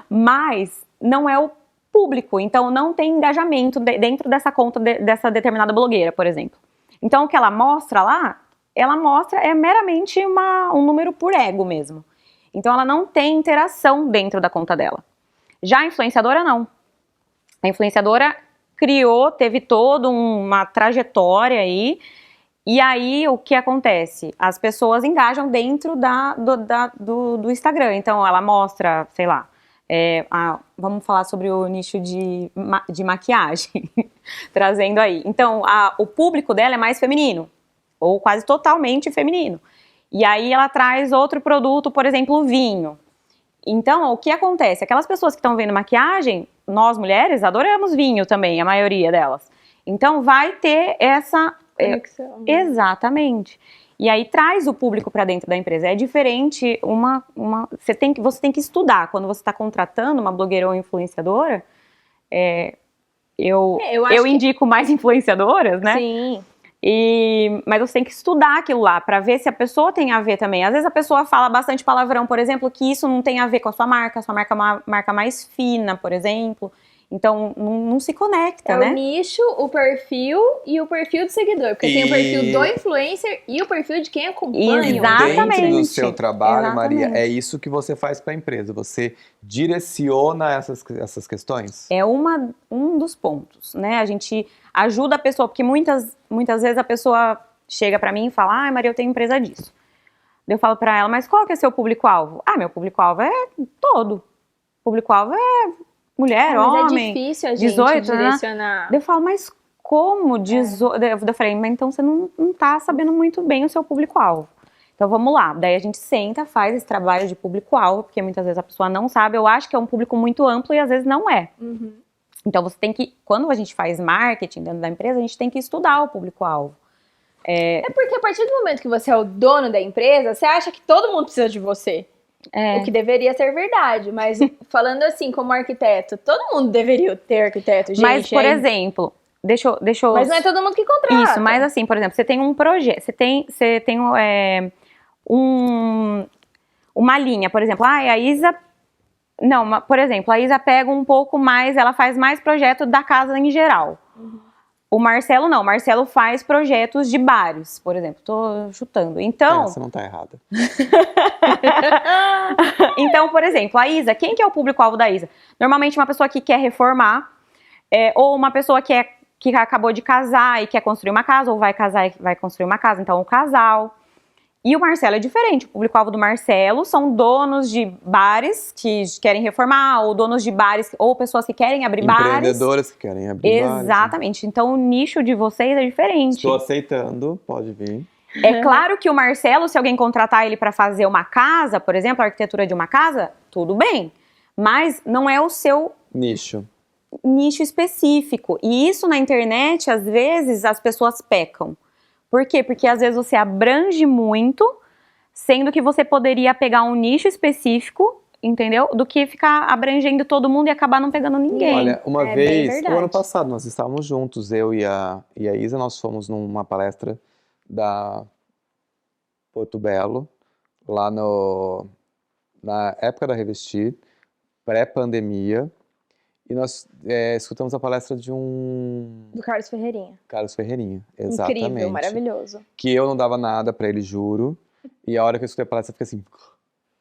Mas não é o público, então não tem engajamento dentro dessa conta dessa determinada blogueira, por exemplo. Então o que ela mostra lá, meramente um número por ego mesmo. Então ela não tem interação dentro da conta dela. Já a influenciadora não. A influenciadora teve toda uma trajetória aí E aí, o que acontece? As pessoas engajam dentro do Instagram. Então, ela mostra, sei lá, vamos falar sobre o nicho de maquiagem, trazendo aí. Então, o público dela é mais feminino, ou quase totalmente feminino. E aí, ela traz outro produto, por exemplo, o vinho. Então, o que acontece? Aquelas pessoas que estão vendo maquiagem, nós mulheres adoramos vinho também, a maioria delas. Então, vai ter essa...
Conexão.
Exatamente. E aí traz o público para dentro da empresa. É diferente, você tem que estudar. Quando você está contratando uma blogueira ou influenciadora, eu indico mais influenciadoras, né?
Sim.
Mas você tem que estudar aquilo lá para ver se a pessoa tem a ver também. Às vezes a pessoa fala bastante palavrão, por exemplo, que isso não tem a ver com a sua marca é uma marca mais fina, por exemplo. Então, não se conecta, né?
O nicho, o perfil e o perfil do seguidor. Porque tem o perfil do influencer e o perfil de quem acompanha.
Exatamente.
Dentro do seu trabalho,
Exatamente.
Maria, é isso que você faz para a empresa. Você direciona essas questões?
É um dos pontos, né? A gente ajuda a pessoa, porque muitas vezes a pessoa chega para mim e fala, Maria, eu tenho empresa disso. Eu falo para ela, mas qual que é seu público-alvo? Meu público-alvo é todo. O público-alvo é mulher,
mas
homem.
É difícil a gente 18, direcionar.
Né? Eu falo, mas como 18? Eu falei, mas então você não tá sabendo muito bem o seu público-alvo. Então vamos lá. Daí a gente senta, faz esse trabalho de público-alvo, porque muitas vezes a pessoa não sabe. Eu acho que é um público muito amplo e às vezes não é.
Uhum.
Então você tem que, quando a gente faz marketing dentro da empresa, a gente tem que estudar o público-alvo.
É porque a partir do momento que você é o dono da empresa, você acha que todo mundo precisa de você. O que deveria ser verdade, mas falando assim, como arquiteto, todo mundo deveria ter arquiteto, gente.
Mas, por exemplo, deixa eu...
Mas não é todo mundo que contrata.
Isso, mas assim, por exemplo, você tem um projeto, você tem uma linha, por exemplo, a Isa... Não, por exemplo, a Isa pega um pouco mais, ela faz mais projeto da casa em geral. Uhum. O Marcelo não, o Marcelo faz projetos de bares, por exemplo, tô chutando. Então...
Você não tá errada.
Então, por exemplo, a Isa, quem que é o público-alvo da Isa? Normalmente uma pessoa que quer reformar, ou uma pessoa que acabou de casar e quer construir uma casa, ou vai casar e vai construir uma casa, então o casal. E o Marcelo é diferente, o público-alvo do Marcelo são donos de bares que querem reformar, ou donos de bares, ou pessoas que querem abrir bares.
Empreendedoras que querem abrir bares.
Exatamente, então o nicho de vocês é diferente.
Estou aceitando, pode vir.
É claro que o Marcelo, se alguém contratar ele para fazer uma casa, por exemplo, a arquitetura de uma casa, tudo bem, mas não é o seu nicho específico. E isso na internet, às vezes, as pessoas pecam. Por quê? Porque às vezes você abrange muito, sendo que você poderia pegar um nicho específico, entendeu? Do que ficar abrangendo todo mundo e acabar não pegando ninguém.
Olha, uma vez, o ano passado, nós estávamos juntos, eu e a Isa, nós fomos numa palestra da Porto Belo, lá na época da Revestir, pré-pandemia, e nós escutamos a palestra do
Carlos Ferreirinha.
Carlos Ferreirinha, exatamente.
Incrível, maravilhoso.
Que eu não dava nada pra ele, juro, e a hora que eu escutei a palestra, eu fiquei assim...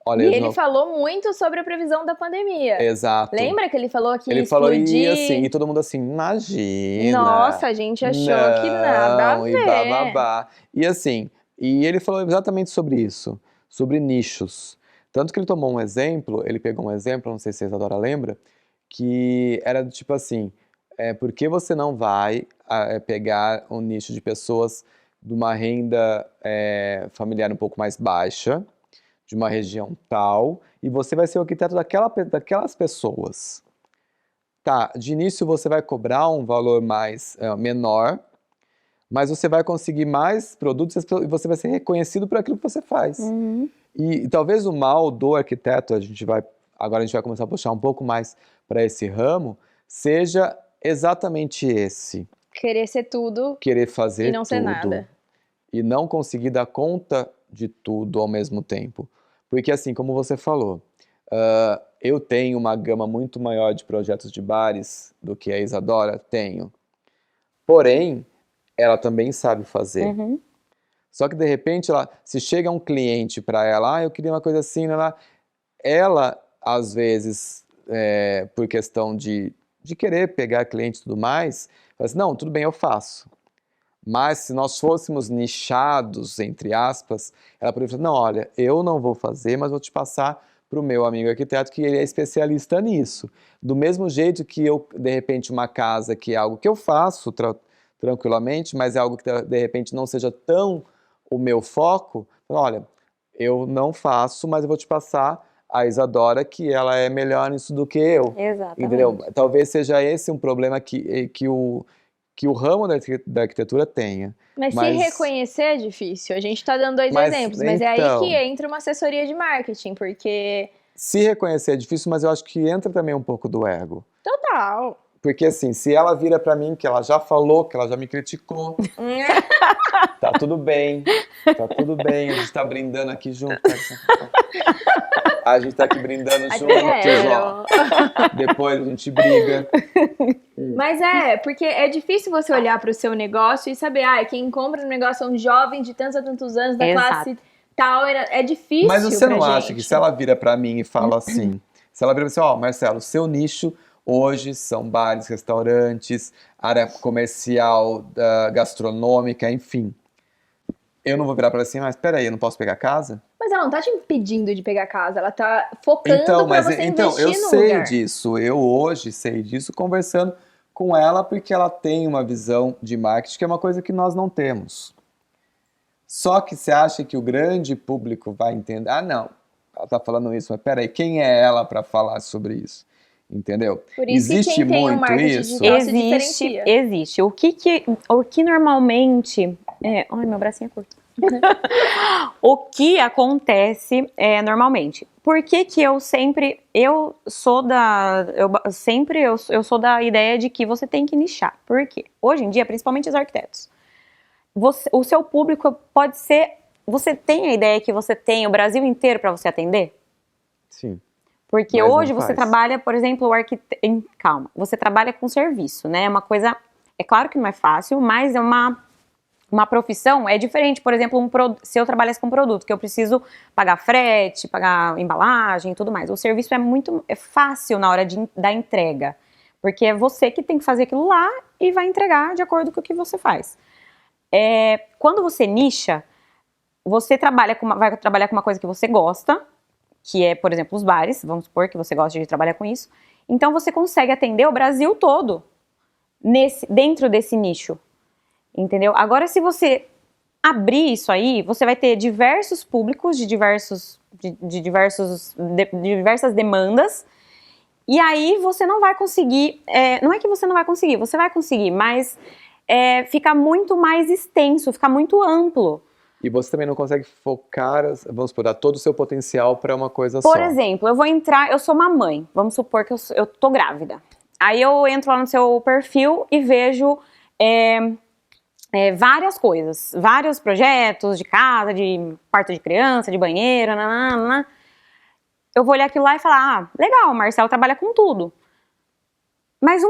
Olha,
e ele falou muito sobre a previsão da pandemia.
Exato.
Lembra que ele falou que
ele
ia explodir?
Falou assim, e todo mundo assim, imagina.
Nossa, a gente achou que nada a ver.
E bababá. E assim, e ele falou exatamente sobre isso, sobre nichos. Tanto que ele tomou um exemplo, ele pegou um exemplo, não sei se a Isadora lembra, que era do tipo assim, por que você não vai pegar um nicho de pessoas de uma renda familiar um pouco mais baixa, de uma região tal, e você vai ser o arquiteto daquelas pessoas. Tá, de início você vai cobrar um valor menor, mas você vai conseguir mais produtos e você vai ser reconhecido por aquilo que você faz.
Uhum.
E talvez o mal do arquiteto, agora a gente vai começar a puxar um pouco mais para esse ramo, seja exatamente esse.
Querer ser tudo.
Querer fazer tudo.
E não ser nada.
E não conseguir dar conta de tudo ao mesmo tempo. Porque assim, como você falou, eu tenho uma gama muito maior de projetos de bares do que a Isadora, tenho. Porém, ela também sabe fazer.
Uhum.
Só que de repente, se chega um cliente para ela, eu queria uma coisa assim, ela às vezes, por questão de querer pegar cliente e tudo mais, fala assim, não, tudo bem, eu faço. Mas se nós fôssemos nichados, entre aspas, ela poderia falar, não, olha, eu não vou fazer, mas vou te passar para o meu amigo arquiteto, que ele é especialista nisso. Do mesmo jeito que eu, de repente, uma casa que é algo que eu faço tranquilamente, mas é algo que, de repente, não seja tão o meu foco, olha, eu não faço, mas eu vou te passar a Isadora, que ela é melhor nisso do que eu.
Exatamente.
Entendeu? Talvez seja esse um problema que o ramo da arquitetura tenha.
Mas se reconhecer é difícil. A gente tá dando dois
Mas,
exemplos, mas é aí que entra uma assessoria de marketing, porque...
Se reconhecer é difícil, mas eu acho que entra também um pouco do ego.
Total.
Porque assim, se ela vira pra mim que ela já falou, que ela já me criticou, tá tudo bem, a gente tá brindando aqui junto. A gente tá aqui brindando juntos, ó. Depois a gente briga.
Mas porque é difícil você olhar pro seu negócio e saber, quem compra no negócio é um jovem de tantos a tantos anos, da classe tal, é difícil.
Mas você não acha que se ela vira pra mim e fala assim, se ela vira assim, ó, Marcelo, seu nicho hoje são bares, restaurantes, área comercial, gastronômica, enfim. Eu não vou virar pra ela assim, mas peraí, eu não posso pegar casa?
Mas ela não tá te impedindo de pegar casa, ela tá focando pra você investir no lugar.
Eu sei disso, eu hoje sei disso conversando com ela porque ela tem uma visão de marketing que é uma coisa que nós não temos. Só que você acha que o grande público vai entender? Ah, não, ela tá falando isso, mas peraí, quem é ela para falar sobre isso? Entendeu?
Por isso existe que quem muito tem isso?
Existe. O que normalmente... Ai, meu bracinho é curto. O que acontece normalmente? Por que eu sou da ideia de que você tem que nichar? Por quê? Hoje em dia, principalmente os arquitetos, o seu público pode ser... Você tem a ideia que você tem o Brasil inteiro para você atender?
Sim.
Porque hoje você trabalha, por exemplo, você trabalha com serviço, né? É uma coisa, é claro que não é fácil, mas é uma profissão, é diferente. Por exemplo, se eu trabalhasse com produto, que eu preciso pagar frete, pagar embalagem e tudo mais. O serviço é fácil na hora da entrega, porque é você que tem que fazer aquilo lá e vai entregar de acordo com o que você faz. Quando você nicha, você vai trabalhar com uma coisa que você gosta, que é, por exemplo, os bares, vamos supor que você gosta de trabalhar com isso. Então, você consegue atender o Brasil todo dentro desse nicho, entendeu? Agora, se você abrir isso aí, você vai ter diversos públicos de diversas demandas, e aí você não vai conseguir, não é que você não vai conseguir, você vai conseguir, mas fica muito mais extenso, fica muito amplo.
E você também não consegue focar, vamos supor, dar todo o seu potencial para uma coisa só.
Por exemplo, eu sou uma mãe, vamos supor que eu tô grávida. Aí eu entro lá no seu perfil e vejo várias coisas, vários projetos de casa, de quarto de criança, de banheiro, nananana. Eu vou olhar aquilo lá e falar, legal, o Marcelo trabalha com tudo. Mas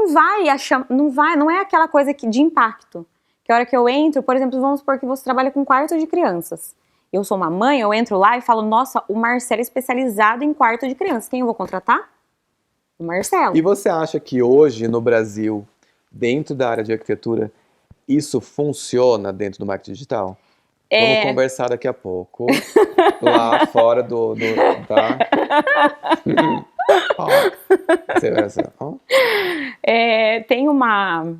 não é aquela coisa de impacto. Que a hora que eu entro, por exemplo, vamos supor que você trabalha com quarto de crianças. Eu sou uma mãe, eu entro lá e falo, nossa, o Marcelo é especializado em quarto de crianças. Quem eu vou contratar? O Marcelo.
E você acha que hoje, no Brasil, dentro da área de arquitetura, isso funciona dentro do marketing digital? Vamos conversar daqui a pouco, lá fora tá? Você vai assim,
tem uma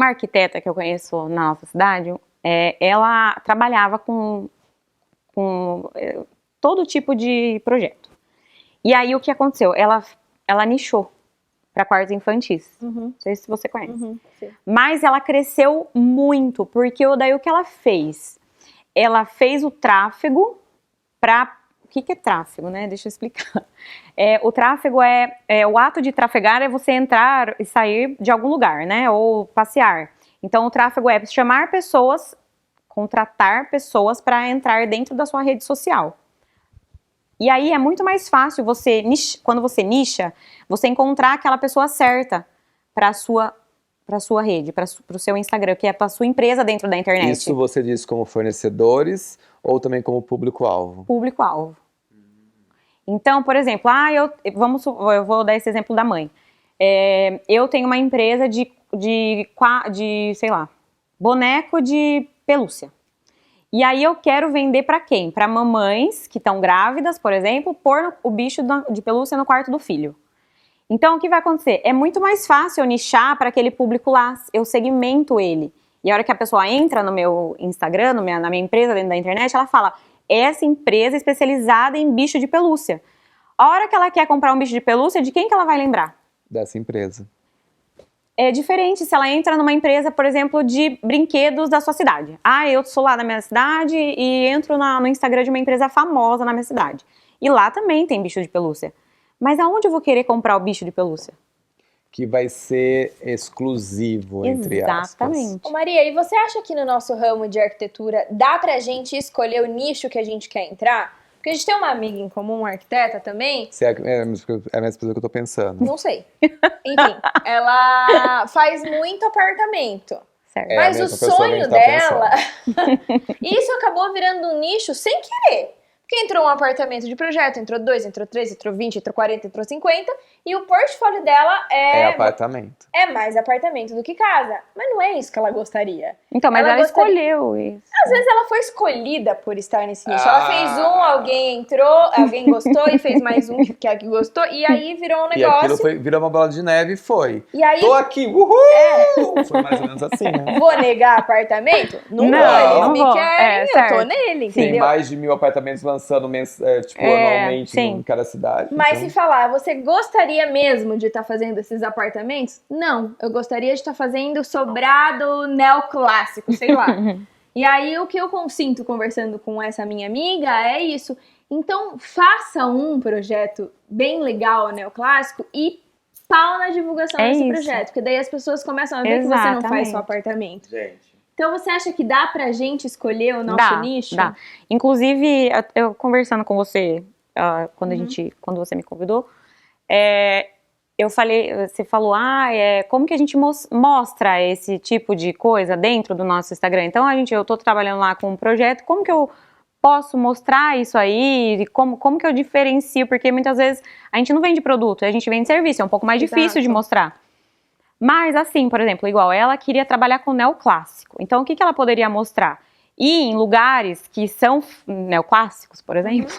arquiteta que eu conheço na nossa cidade, ela trabalhava com todo tipo de projeto. E aí o que aconteceu? Ela nichou para quartos infantis. Não sei se você conhece. Mas ela cresceu muito, porque daí o que ela fez? Ela fez o tráfego para... O que é tráfego, né? Deixa eu explicar. O tráfego o ato de trafegar é você entrar e sair de algum lugar, né? Ou passear. Então, o tráfego é chamar pessoas, contratar pessoas para entrar dentro da sua rede social. E aí é muito mais fácil quando você nicha, você encontrar aquela pessoa certa para a sua rede, para o seu Instagram, que é para a sua empresa dentro da internet.
Isso você diz como fornecedores ou também como público-alvo?
Público-alvo. Então, por exemplo, eu vou dar esse exemplo da mãe. Eu tenho uma empresa de sei lá, boneco de pelúcia. E aí eu quero vender para quem? Para mamães que estão grávidas, por exemplo, pôr o bicho de pelúcia no quarto do filho. Então, o que vai acontecer? É muito mais fácil eu nichar para aquele público lá, eu segmento ele. E a hora que a pessoa entra no meu Instagram, na minha empresa dentro da internet, ela fala, essa empresa é especializada em bicho de pelúcia. A hora que ela quer comprar um bicho de pelúcia, de quem que ela vai lembrar?
Dessa empresa.
É diferente se ela entra numa empresa, por exemplo, de brinquedos da sua cidade. Ah, eu sou lá da minha cidade e entro no Instagram de uma empresa famosa na minha cidade. E lá também tem bicho de pelúcia. Mas aonde eu vou querer comprar o bicho de pelúcia?
Que vai ser exclusivo, entre aspas.
Exatamente.
Ô Maria, e você acha que no nosso ramo de arquitetura dá pra gente escolher o nicho que a gente quer entrar? Porque a gente tem uma amiga em comum, uma arquiteta também.
Se é a mesma pessoa que eu tô pensando.
Não sei. Enfim, ela faz muito apartamento.
Certo.
É,
Mas
a
o
mesma pessoa que a
sonho
gente tá
dela... Isso acabou virando um nicho sem querer. Porque entrou um apartamento de projeto, entrou 2, entrou 3, entrou 20, entrou 40, entrou 50. E o portfólio dela
É apartamento.
é mais apartamento do que casa. Mas não é isso que ela gostaria.
Então, mas ela escolheu isso.
Às vezes ela foi escolhida por estar nesse nicho. Ela fez
Ah.
alguém entrou, alguém gostou e fez mais um que gostou. E aí virou um
E aquilo
negócio.
virou uma bola de neve e foi.
E aí,
Tô aqui, uhul! Foi mais ou menos assim, né?
vou negar apartamento? Não,
Não,
vou, eles
não
me
vou.
querem,
É,
eu tô
certo.
nele,
Tem
entendeu?
mais de 1.000 apartamentos lançando anualmente
sim.
em cada cidade.
Mas
então.
se falar, você gostaria mesmo de estar fazendo esses apartamentos? Não, eu gostaria de estar fazendo sobrado neoclássico, sei lá. E aí o que eu sinto conversando com essa minha amiga é isso. Então faça um projeto bem legal, neoclássico, e pau na divulgação
É
desse
isso.
projeto. Porque daí as pessoas começam a ver que você não faz
Exatamente.
seu apartamento.
Gente.
Então você acha que dá pra gente escolher o nosso nicho?
Dá. Inclusive, eu conversando com você, quando você me convidou, eu falei, você falou, como que a gente mostra esse tipo de coisa dentro do nosso Instagram? Então, eu tô trabalhando lá com um projeto, como que eu posso mostrar isso aí? Como que eu diferencio? Porque muitas vezes a gente não vende produto, a gente vende serviço, é um pouco mais
Exato.
difícil de mostrar. Mas assim, por exemplo, igual ela queria trabalhar com neoclássico. Então, o que ela poderia mostrar? Ir em lugares que são neoclássicos, por exemplo,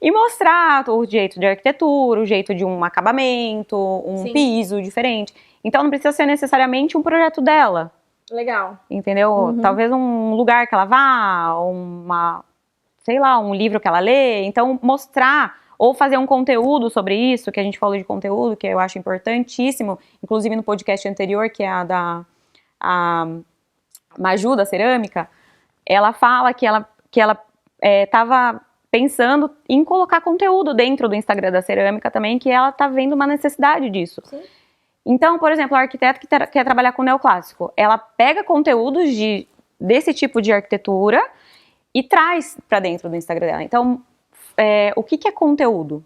e mostrar o jeito de arquitetura, o jeito de um acabamento, um
Sim.
piso diferente. Então, não precisa ser necessariamente um projeto dela,
Legal.
entendeu?
Uhum.
Talvez um lugar que ela vá, um livro que ela lê. Então, mostrar ou fazer um conteúdo sobre isso, que a gente falou de conteúdo, que eu acho importantíssimo, inclusive no podcast anterior, que é a Maju, da cerâmica, ela fala que ela estava pensando em colocar conteúdo dentro do Instagram da cerâmica também, que ela está vendo uma necessidade disso.
Sim.
Então, por exemplo, a arquiteta que quer trabalhar com neoclássico, ela pega conteúdos desse tipo de arquitetura e traz para dentro do Instagram dela. Então, o que é conteúdo?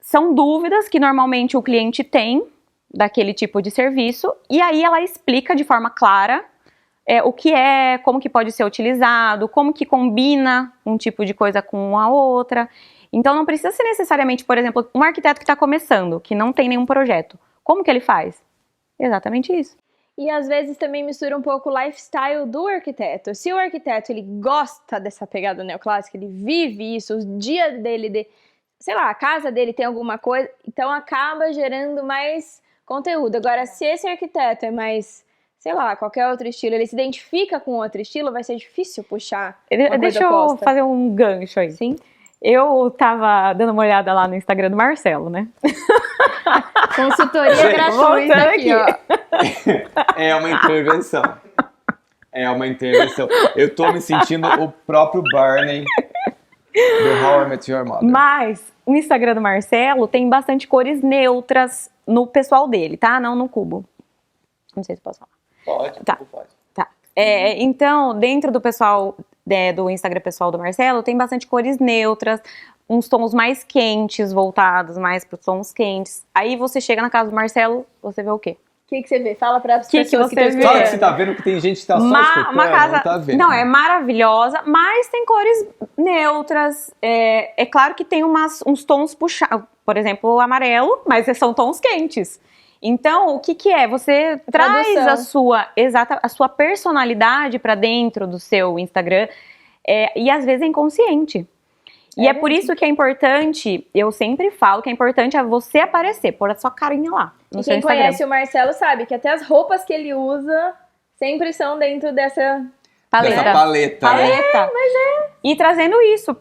São dúvidas que normalmente o cliente tem daquele tipo de serviço, e aí ela explica de forma clara o que é, como que pode ser utilizado, como que combina um tipo de coisa com a outra. Então não precisa ser necessariamente, por exemplo, um arquiteto que está começando, que não tem nenhum projeto. Como que ele faz? Exatamente isso.
E às vezes também mistura um pouco o lifestyle do arquiteto. Se o arquiteto ele gosta dessa pegada neoclássica, ele vive isso, os dias dele, sei lá, a casa dele tem alguma coisa, então acaba gerando mais conteúdo. Agora, se esse arquiteto é mais, sei lá, qualquer outro estilo, ele se identifica com outro estilo, vai ser difícil puxar uma coisa
Deixa eu
oposta.
fazer um gancho aí.
Sim.
Eu tava dando uma olhada lá no Instagram do Marcelo, né?
Consultoria
Gente,
gratuita
voltando
aqui, ó.
É uma intervenção. É uma intervenção. Eu tô me sentindo o próprio Barney do How I Met Your Mother.
Mas o Instagram do Marcelo tem bastante cores neutras no pessoal dele, tá? Não no Cubo. Não sei se posso falar.
Pode,
Tá.
pode.
Tá. Então, dentro do pessoal, do Instagram pessoal do Marcelo, tem bastante cores neutras, uns tons mais quentes, voltados mais para os tons quentes. Aí você chega na casa do Marcelo, você vê o quê?
O que você vê? Fala para as
Que
pessoas
você
que estão
vê?
Fala que
escutando.
você tá vendo que tem gente que tá só escutando,
Uma casa,
não tá vendo.
não, é maravilhosa, mas tem cores neutras. É claro que tem uns tons puxados, por exemplo, o amarelo, mas são tons quentes. Então, o que é? Você traz
Tradução.
a sua personalidade para dentro do seu Instagram e às vezes é inconsciente. E é por isso que é importante, eu sempre falo que é importante você aparecer, pôr a sua carinha lá no
E
seu
quem
Instagram.
conhece o Marcelo sabe que até as roupas que ele usa sempre são dentro dessa
Dessa paleta, né?
E trazendo isso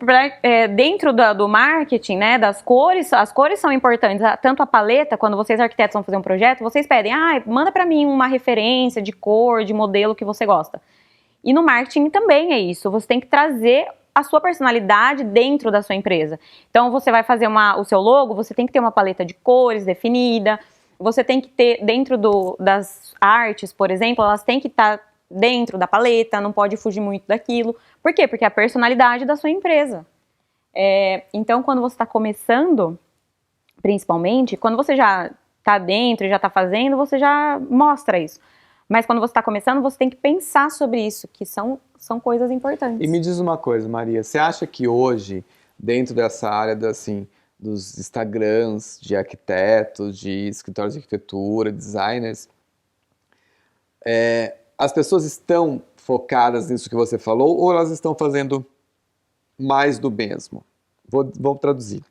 dentro do marketing, né, das cores, as cores são importantes. Tanto a paleta, quando vocês arquitetos vão fazer um projeto, vocês pedem, manda pra mim uma referência de cor, de modelo que você gosta. E no marketing também é isso, você tem que trazer a sua personalidade dentro da sua empresa. Então você vai fazer o seu logo, você tem que ter uma paleta de cores definida, você tem que ter dentro das artes, por exemplo, elas têm que estar dentro da paleta, não pode fugir muito daquilo. Por quê? Porque é a personalidade da sua empresa. Então, quando você está começando, principalmente, quando você já está dentro e já está fazendo, você já mostra isso. Mas quando você está começando, você tem que pensar sobre isso, que são coisas importantes.
E me diz uma coisa, Maria, você acha que hoje, dentro dessa área dos Instagrams, de arquitetos, de escritórios de arquitetura, designers, as pessoas estão focadas nisso que você falou ou elas estão fazendo mais do mesmo? Vou traduzir.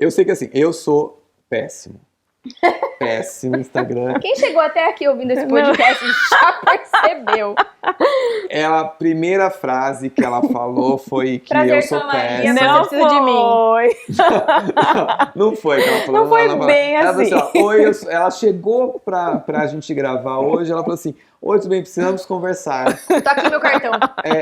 Eu sei que assim, eu sou péssimo. Péssimo Instagram.
Quem chegou até aqui ouvindo esse podcast já percebeu.
A primeira frase que ela falou foi que
Prazer,
eu sou péssimo.
Não
precisa de mim.
Não foi que ela falou.
Não foi bem
ela
assim.
Falou assim, oi, ela chegou pra gente gravar hoje, ela falou assim, oi, tudo bem, precisamos conversar.
Tá aqui meu cartão.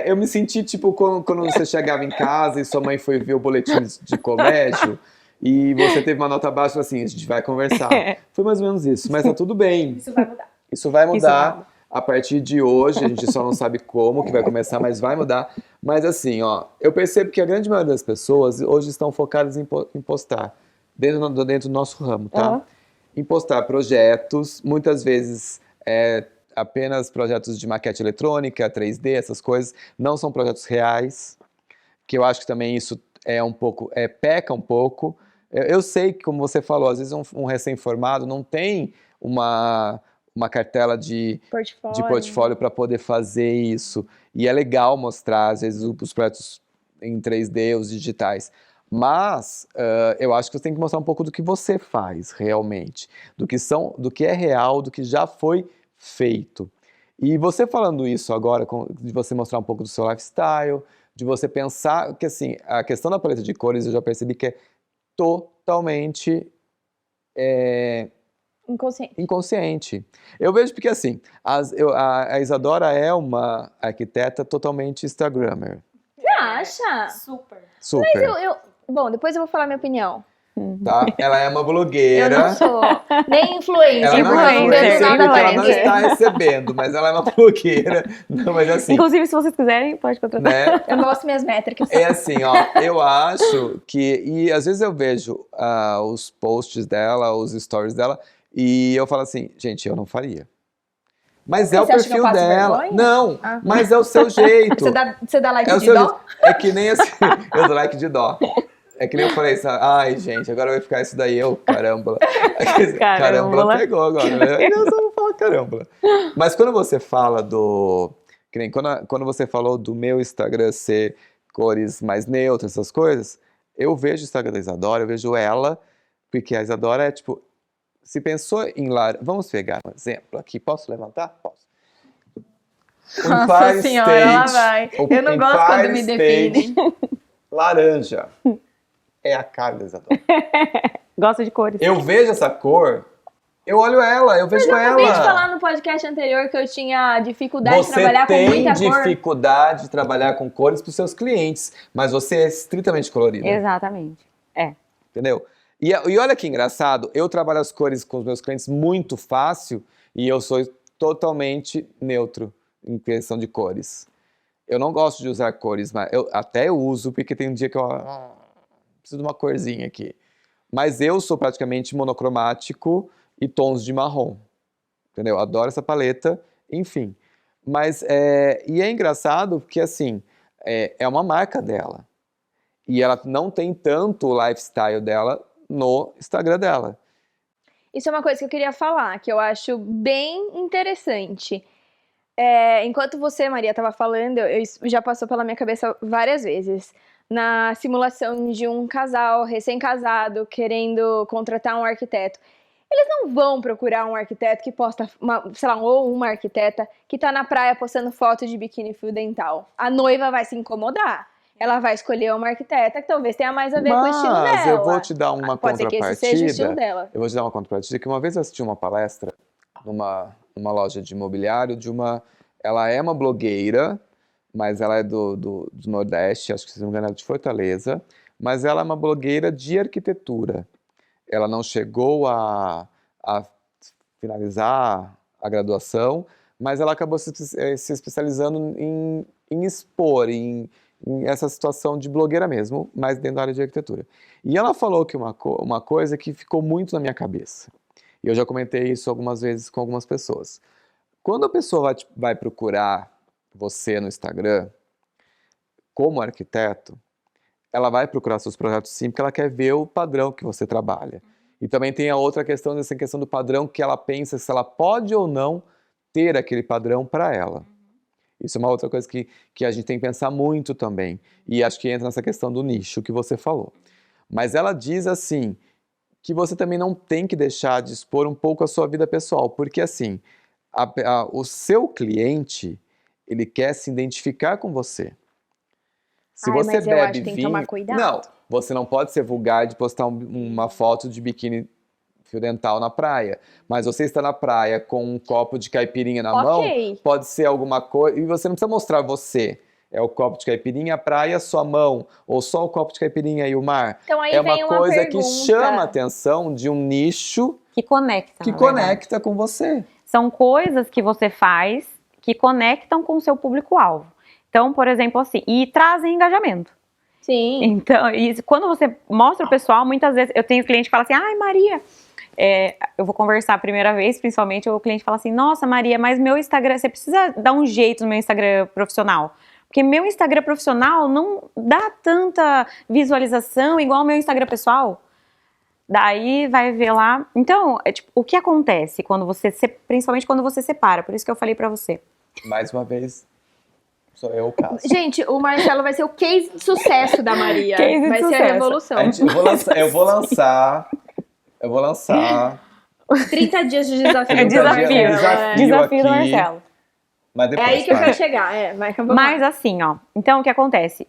Eu me senti tipo quando você chegava em casa e sua mãe foi ver o boletim de colégio e você teve uma nota baixa, assim, a gente vai conversar. Foi mais ou menos isso, mas tá tudo bem.
Isso vai mudar.
Isso vai mudar a partir de hoje, a gente só não sabe como que vai começar, mas vai mudar. Mas assim, eu percebo que a grande maioria das pessoas hoje estão focadas em postar, dentro do nosso ramo, tá?
Uhum.
Em postar projetos, muitas vezes apenas projetos de maquete eletrônica, 3D, essas coisas, não são projetos reais, que eu acho que também isso peca um pouco. Eu sei que, como você falou, às vezes um recém-formado não tem uma cartela de portfólio para poder fazer isso. E é legal mostrar, às vezes, os projetos em 3D, os digitais. Mas eu acho que você tem que mostrar um pouco do que você faz realmente, do que é real, do que já foi feito. E você falando isso agora, de você mostrar um pouco do seu lifestyle, de você pensar que assim, a questão da paleta de cores eu já percebi que é totalmente inconsciente. Eu vejo porque assim, a Isadora é uma arquiteta totalmente Instagrammer.
Você acha?
Super.
Mas bom, depois eu vou falar minha opinião.
Tá? Ela é uma blogueira.
Eu não sou nem influencer,
Ela não é
porque eu não
influencer,
vejo nada
porque ela não
aparecer.
está recebendo, mas ela é uma blogueira. Não, mas assim,
Inclusive, se vocês quiserem, pode contratar.
né?
Eu gosto minhas métricas.
É assim, eu acho que... E às vezes eu vejo os posts dela, os stories dela, e eu falo assim, gente, eu não faria. Mas é o
Você acha que eu
perfil
passo
dela.
vergonha?
Não, mas é o seu jeito.
Você dá like
É o
de
seu
dó?
jeito. É que nem assim, eu dou like de dó. É que nem eu falei, sabe? Ai, gente, agora vai ficar isso daí, caramba. Caramba, pegou agora, né? Eu só vou falar caramba. Mas quando você fala que nem quando você falou do meu Instagram ser cores mais neutras, essas coisas, eu vejo o Instagram da Isadora, eu vejo ela, porque a Isadora é tipo, se pensou em vamos pegar um exemplo aqui, posso levantar? Posso.
Nossa senhora, ela vai. Eu não gosto quando me definem.
Laranja. É a cara da Isadora.
Gosta de cores.
Eu vejo essa cor, eu olho ela, eu vejo ela.
Eu acabei de falar no podcast anterior que eu tinha dificuldade de trabalhar com muita cor.
Você tem dificuldade de trabalhar com cores para os seus clientes, mas você é estritamente colorida.
Exatamente.
Entendeu? E olha que engraçado, eu trabalho as cores com os meus clientes muito fácil e eu sou totalmente neutro em questão de cores. Eu não gosto de usar cores, mas eu uso porque tem um dia que eu preciso de uma corzinha aqui. Mas eu sou praticamente monocromático e tons de marrom. Entendeu? Adoro essa paleta, enfim. Mas, e é engraçado porque, assim, é uma marca dela. E ela não tem tanto o lifestyle dela no Instagram dela.
Isso é uma coisa que eu queria falar, que eu acho bem interessante. Enquanto você, Maria, estava falando, já passou pela minha cabeça várias vezes. Na simulação de um casal recém-casado querendo contratar um arquiteto. Eles não vão procurar um arquiteto que posta, ou uma arquiteta que tá na praia postando foto de biquíni fio dental. A noiva vai se incomodar. Ela vai escolher uma arquiteta que talvez tenha mais a ver com o estilo dela.
Mas eu vou te dar uma
Pode ser que esse seja o estilo
contrapartida.
dela.
Eu vou te dar uma contrapartida que uma vez eu assisti uma palestra numa loja de imobiliário ela é uma blogueira, mas ela é do Nordeste, acho que se não me engano ela é de Fortaleza, mas ela é uma blogueira de arquitetura. Ela não chegou a finalizar a graduação, mas ela acabou se especializando em expor, em essa situação de blogueira mesmo, mas dentro da área de arquitetura. E ela falou que uma coisa que ficou muito na minha cabeça, e eu já comentei isso algumas vezes com algumas pessoas. Quando a pessoa vai procurar você no Instagram, como arquiteto, ela vai procurar seus projetos sim, porque ela quer ver o padrão que você trabalha. E também tem a outra questão, essa questão do padrão, que ela pensa se ela pode ou não ter aquele padrão para ela. Isso é uma outra coisa que a gente tem que pensar muito também. E acho que entra nessa questão do nicho que você falou. Mas ela diz assim, que você também não tem que deixar de expor um pouco a sua vida pessoal. Porque assim, o seu cliente, ele quer se identificar com você. Se você
mas eu
bebe
acho que tem que tomar cuidado.
Não, você não pode ser vulgar de postar uma foto de biquíni fio dental na praia, mas você está na praia com um copo de caipirinha na mão, pode ser alguma coisa, e você não precisa mostrar você. É o copo de caipirinha, a praia, sua mão, ou só o copo de caipirinha e o mar.
Então aí
é
vem
uma coisa
pergunta.
que chama a atenção de um nicho
Que conecta.
que conecta com você.
São coisas que você faz que conectam com o seu público-alvo. Então, por exemplo, assim, e trazem engajamento.
Sim.
Então, quando você mostra o pessoal, muitas vezes eu tenho cliente que fala assim, ai Maria, eu vou conversar a primeira vez, principalmente, o cliente fala assim, nossa Maria, mas meu Instagram, você precisa dar um jeito no meu Instagram profissional. Porque meu Instagram profissional não dá tanta visualização igual o meu Instagram pessoal. Daí vai ver lá. Então, tipo, o que acontece quando principalmente quando você separa, por isso que eu falei pra você.
Mais uma vez, sou eu o caso.
Gente, o Marcelo vai ser o case de sucesso da Maria.
Case de
vai ser
sucesso.
a revolução.
Eu vou lançar
30 dias de desafio.
Desafio do
aqui.
Marcelo.
Mas depois,
É aí que eu quero chegar. Vai que eu vou
Mas assim, ó. Então, o que acontece?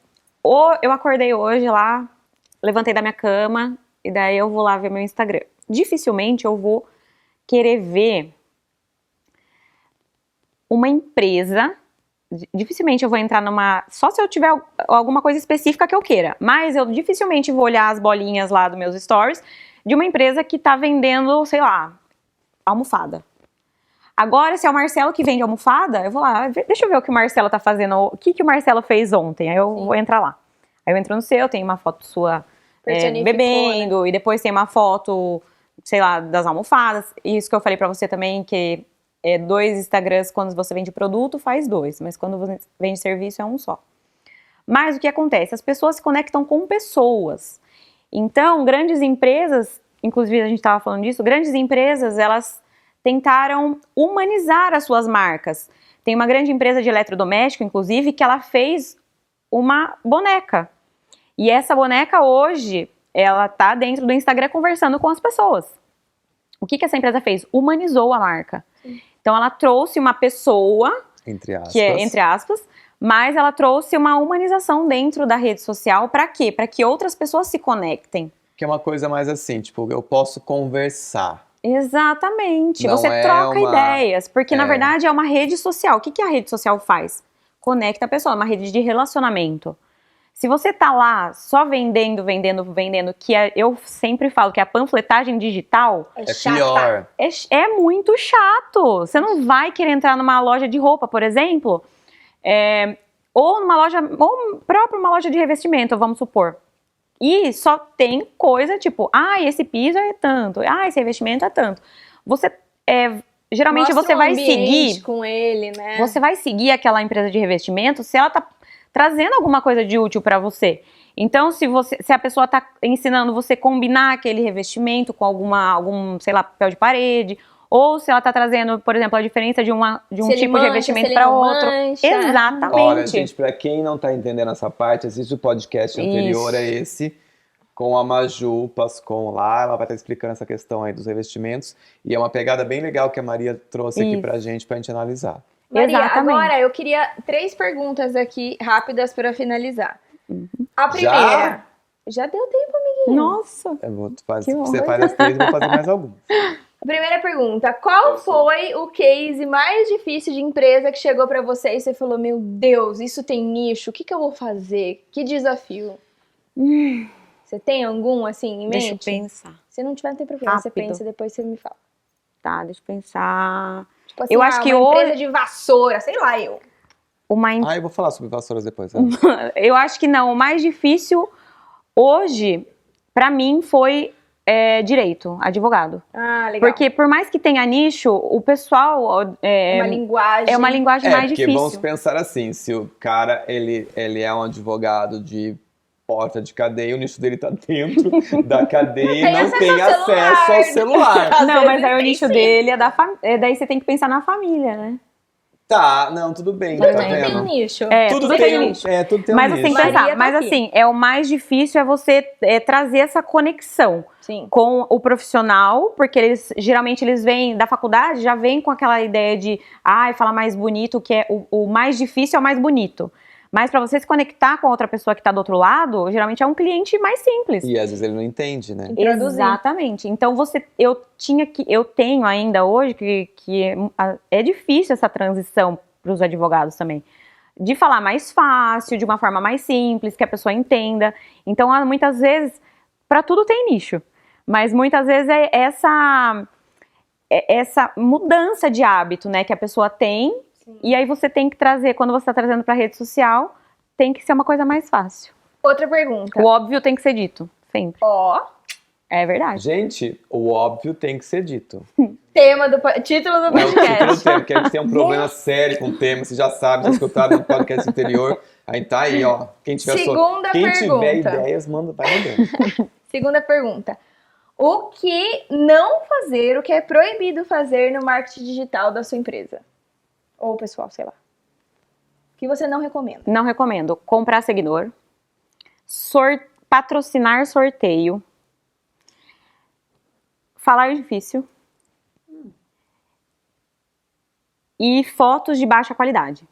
Eu acordei hoje lá, levantei da minha cama, e daí eu vou lá ver meu Instagram. Dificilmente eu vou querer ver uma empresa. Dificilmente eu vou entrar só se eu tiver alguma coisa específica que eu queira. Mas eu dificilmente vou olhar as bolinhas lá dos meus stories de uma empresa que tá vendendo, sei lá, almofada. Agora, se é o Marcelo que vende almofada, eu vou lá, deixa eu ver o que o Marcelo tá fazendo, o que o Marcelo fez ontem. Aí eu vou entrar lá. Aí eu entro no seu, tem uma foto sua bebendo, né? E depois tem uma foto, sei lá, das almofadas. Isso que eu falei pra você também, que 2 Instagrams quando você vende produto, faz 2. Mas quando você vende serviço, é um só. Mas o que acontece? As pessoas se conectam com pessoas. Então, grandes empresas, inclusive a gente estava falando disso, grandes empresas, elas tentaram humanizar as suas marcas. Tem uma grande empresa de eletrodoméstico, inclusive, que ela fez uma boneca. E essa boneca hoje, ela tá dentro do Instagram conversando com as pessoas. O que essa empresa fez? Humanizou a marca. Sim. Então ela trouxe uma pessoa,
entre aspas,
que é entre aspas, mas ela trouxe uma humanização dentro da rede social. Para quê? Para que outras pessoas se conectem.
Que é uma coisa mais assim, tipo, eu posso conversar.
Exatamente. Não você troca ideias, porque na verdade é uma rede social. O que a rede social faz? Conecta a pessoa, é uma rede de relacionamento. Se você tá lá só vendendo, que eu sempre falo que a panfletagem digital
é pior.
É muito chato. Você não vai querer entrar numa loja de roupa, por exemplo, ou próprio uma loja de revestimento, vamos supor. E só tem coisa tipo, esse piso é tanto, esse revestimento é tanto. Você, geralmente
mostra
você vai seguir
com ele, né?
Você vai seguir aquela empresa de revestimento se ela tá trazendo alguma coisa de útil para você. Então, se a pessoa está ensinando você a combinar aquele revestimento com algum, sei lá, papel de parede, ou se ela está trazendo, por exemplo, a diferença de um tipo de revestimento para outro. Exatamente.
Olha, gente, para quem não está entendendo essa parte, assiste o podcast anterior a esse, com a Maju Pascon lá, ela vai estar explicando essa questão aí dos revestimentos, e é uma pegada bem legal que a Maria trouxe aqui pra gente analisar.
Maria,
Exatamente.
agora eu queria 3 perguntas aqui rápidas para finalizar. A primeira... Já deu tempo, amiguinho.
Nossa!
Você faz as 3, eu vou fazer mais algumas.
A primeira pergunta, qual foi o case mais difícil de empresa que chegou pra você e você falou, meu Deus, isso tem nicho, o que eu vou fazer? Que desafio? Você tem algum, assim, em mente?
Deixa eu pensar.
Se não tiver, não tem problema,
Rápido.
você pensa, depois você me fala.
Tá, deixa eu pensar.
Tipo assim,
Eu acho que
uma empresa de vassoura, sei lá, eu.
Eu vou falar sobre vassouras depois.
Eu acho que não, o mais difícil hoje, pra mim, foi direito, advogado.
Ah, legal.
Porque por mais que tenha nicho, o pessoal...
É uma linguagem.
É uma linguagem mais
porque
difícil.
vamos pensar assim, se o cara, ele é um advogado de porta de cadeia, o nicho dele tá dentro da cadeia e não tem acesso ao celular.
Não, mas aí o nicho dele é da família. Daí você tem que pensar na família, né?
Tá, não, tudo bem,
Tudo
tá
tem
vendo?
nicho.
Tudo tem nicho.
Tudo tem
Mas
um
você tem
nicho.
que pensar,
Maria tá
mas
aqui.
assim, o mais difícil é você trazer essa conexão
Sim.
com o profissional, porque geralmente eles vêm da faculdade, já vêm com aquela ideia de falar mais bonito, que é o mais difícil é o mais bonito. Mas para você se conectar com a outra pessoa que está do outro lado, geralmente é um cliente mais simples.
E às vezes ele não entende, né?
Exatamente. Então eu tenho ainda hoje que é difícil essa transição para os advogados também. De falar mais fácil, de uma forma mais simples, que a pessoa entenda. Então, muitas vezes, para tudo tem nicho. Mas muitas vezes é essa mudança de hábito, né, que a pessoa tem. Sim. E aí você tem que trazer, quando você está trazendo para a rede social, tem que ser uma coisa mais fácil.
Outra pergunta.
O óbvio tem que ser dito, sempre. É verdade.
Gente, o óbvio tem que ser dito.
Título do
É o
podcast.
título do tema, porque a gente tem um problema sério com o tema, você já sabe, já escutaram no podcast anterior. Aí tá aí, ó. Quem tiver tiver ideias, vai mandando.
Segunda pergunta. O que não fazer, o que é proibido fazer no marketing digital da sua empresa? Ou pessoal, sei lá. O que você não recomenda?
Não recomendo. Comprar seguidor. Patrocinar sorteio. Falar difícil. E fotos de baixa qualidade.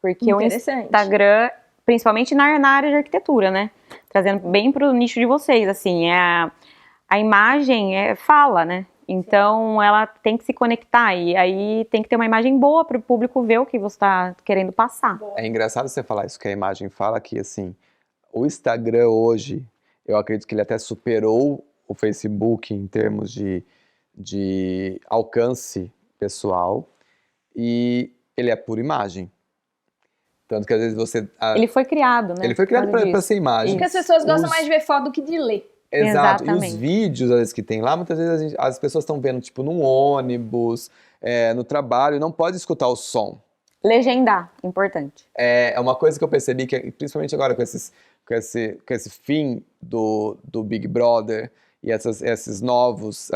Porque o Instagram, principalmente na área de arquitetura, né? Trazendo bem pro nicho de vocês, assim, a imagem fala, né? Então, ela tem que se conectar e aí tem que ter uma imagem boa para o público ver o que você está querendo passar.
É engraçado você falar isso, que a imagem fala que, assim, o Instagram hoje, eu acredito que ele até superou o Facebook em termos de alcance pessoal e ele é pura imagem. Tanto que às vezes você...
Ele foi criado, né?
Ele foi criado para ser imagem.
Porque as pessoas gostam mais de ver foto do que de ler.
Exato,
Exatamente.
E os vídeos às vezes, que tem lá, muitas vezes as pessoas estão vendo tipo num ônibus, no trabalho, não pode escutar o som.
Legendar, importante.
É uma coisa que eu percebi, que principalmente agora com esse fim do Big Brother e essas novas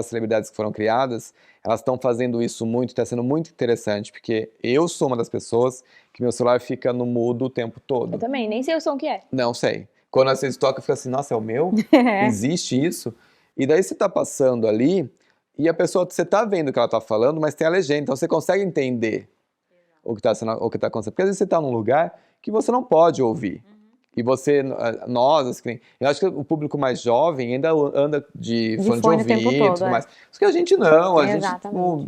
celebridades que foram criadas, elas estão fazendo isso muito, está sendo muito interessante, porque eu sou uma das pessoas que meu celular fica no mudo o tempo todo.
Eu também, nem sei o som que é.
Não sei. Quando às vezes toca, eu fico assim, nossa, é o meu? Existe isso? E daí você tá passando ali e a pessoa, você tá vendo o que ela tá falando, mas tem a legenda, então você consegue entender o que tá acontecendo. Porque às vezes você tá num lugar que você não pode ouvir. E eu acho que o público mais jovem ainda anda de fone de ouvido e tudo mais. Só que a gente não, gente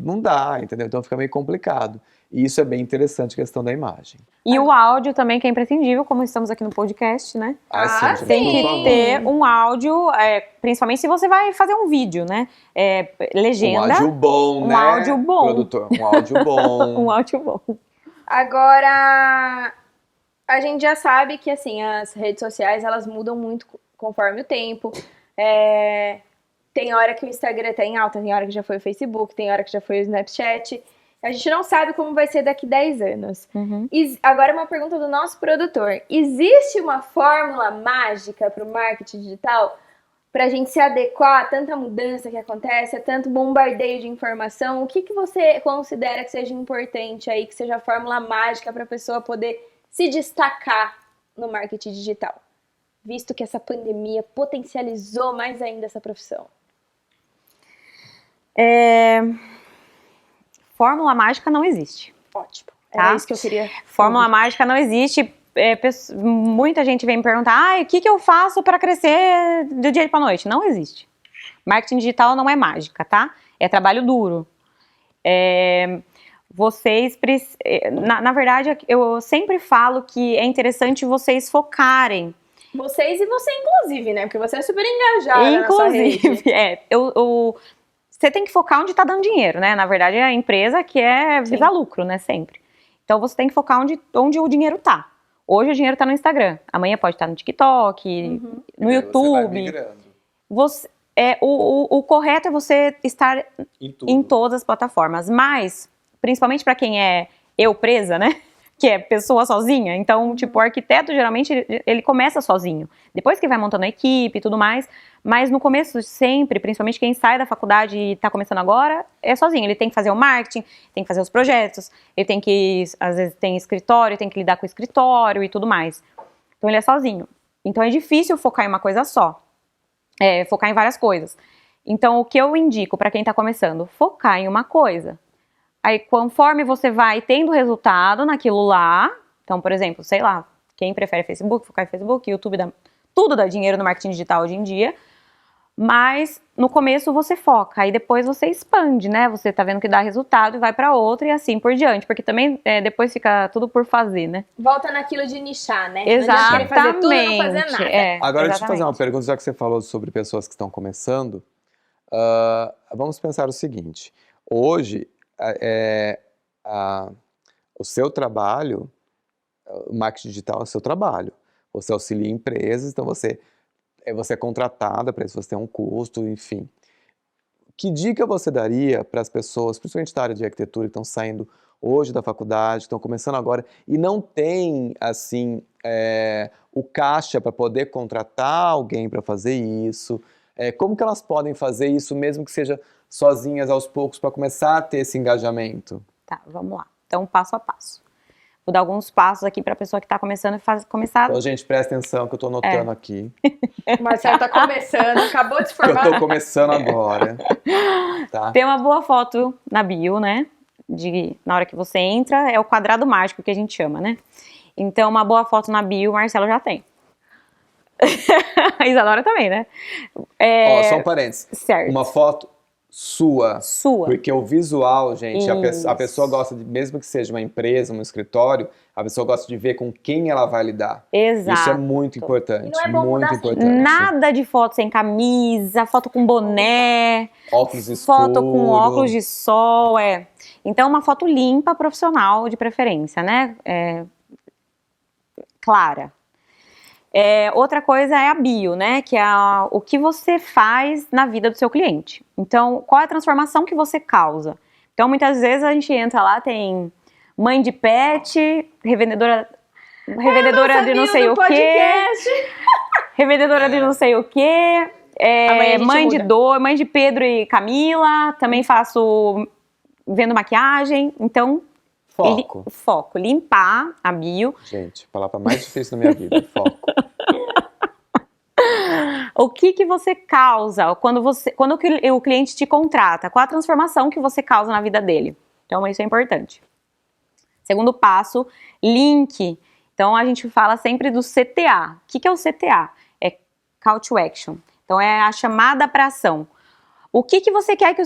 não dá, entendeu? Então fica meio complicado. E isso é bem interessante, a questão da imagem.
E o áudio também, que é imprescindível, como estamos aqui no podcast, né?
Sim,
tem que ter um áudio, principalmente se você vai fazer um vídeo, né? Legenda.
Um áudio bom, né?
Um áudio bom.
Produtor, um áudio bom.
Um áudio bom.
Agora, a gente já sabe que, assim, as redes sociais, elas mudam muito conforme o tempo. Tem hora que o Instagram tá em alta, tem hora que já foi o Facebook, tem hora que já foi o Snapchat. A gente não sabe como vai ser daqui 10 anos.
Uhum.
Agora uma pergunta do nosso produtor. Existe uma fórmula mágica para o marketing digital para a gente se adequar a tanta mudança que acontece, a tanto bombardeio de informação? O que você considera que seja importante aí, que seja a fórmula mágica para a pessoa poder se destacar no marketing digital? Visto que essa pandemia potencializou mais ainda essa profissão.
Fórmula mágica não existe.
Ótimo.
Tá?
Era isso que eu queria.
Fórmula mágica não existe. Muita gente vem me perguntar, o que eu faço para crescer do dia para noite? Não existe. Marketing digital não é mágica, tá? É trabalho duro. Na verdade, eu sempre falo que é interessante vocês focarem.
Vocês e você, inclusive, né? Porque você é super engajada na sua rede.
Você tem que focar onde está dando dinheiro, né? Na verdade, é a empresa que visa lucro, né? Sempre. Então, você tem que focar onde o dinheiro tá. Hoje, o dinheiro tá no Instagram. Amanhã pode estar no TikTok, no YouTube. O correto é você estar em todas as plataformas. Mas, principalmente para quem é presa, né? Que é pessoa sozinha. Então, tipo, o arquiteto, geralmente, ele começa sozinho. Depois que vai montando a equipe e tudo mais. Mas no começo, sempre, principalmente quem sai da faculdade e tá começando agora, é sozinho. Ele tem que fazer o marketing, tem que fazer os projetos, ele tem que, às vezes, tem escritório, tem que lidar com o escritório e tudo mais. Então, ele é sozinho. Então, é difícil focar em uma coisa só. Focar em várias coisas. Então, o que eu indico para quem tá começando? Focar em uma coisa. Aí, conforme você vai tendo resultado naquilo lá, então, por exemplo, sei lá, quem prefere Facebook, focar em Facebook, YouTube, tudo dá dinheiro no marketing digital hoje em dia, mas no começo você foca, aí depois você expande, né? Você tá vendo que dá resultado e vai pra outra e assim por diante, porque também depois fica tudo por fazer, né?
Volta naquilo de nichar, né?
Exatamente.
Não fazer tudo e não fazer nada.
Agora, deixa eu fazer uma pergunta, já que você falou sobre pessoas que estão começando. Vamos pensar o seguinte, hoje, o seu trabalho, o marketing digital é o seu trabalho. Você auxilia empresas, então você é contratada para isso, você tem um custo, enfim. Que dica você daria para as pessoas, principalmente da área de arquitetura, que estão saindo hoje da faculdade, estão começando agora e não tem, assim, o caixa para poder contratar alguém para fazer isso? Como que elas podem fazer isso, mesmo que seja sozinhas aos poucos, para começar a ter esse engajamento?
Tá, vamos lá. Então, passo a passo. Vou dar alguns passos aqui para a pessoa que está começando a começar.
Então, gente, presta atenção que eu estou anotando aqui.
O Marcelo está começando, acabou de se formar.
Eu estou começando agora. Tá?
Tem uma boa foto na bio, né? Na hora que você entra, é o quadrado mágico que a gente chama, né? Então, uma boa foto na bio, o Marcelo já tem. A Isadora também, né?
Só um parênteses.
Certo.
Uma foto sua. Porque o visual, gente, a pessoa gosta de, mesmo que seja uma empresa, um escritório, a pessoa gosta de ver com quem ela vai lidar.
Exato.
Isso é muito importante.
Não é bom
muito importante.
Nada de foto sem camisa, foto com boné,
óculos escuros.
Foto com óculos de sol, Então, uma foto limpa, profissional, de preferência, né? Clara. Outra coisa é a bio, né? Que é o que você faz na vida do seu cliente. Então, qual é a transformação que você causa? Então, muitas vezes a gente entra lá, tem mãe de pet, revendedora de não sei o quê, revendedora de não sei o quê, mãe de Pedro e Camila, também faço vendo maquiagem, então... Foco. Limpar a bio.
Gente, a palavra mais difícil da minha vida, foco.
O que você causa quando o cliente te contrata? Qual a transformação que você causa na vida dele? Então, isso é importante. Segundo passo, link. Então, a gente fala sempre do CTA. O que é o CTA? É Call to Action. Então, é a chamada para ação. O que você quer que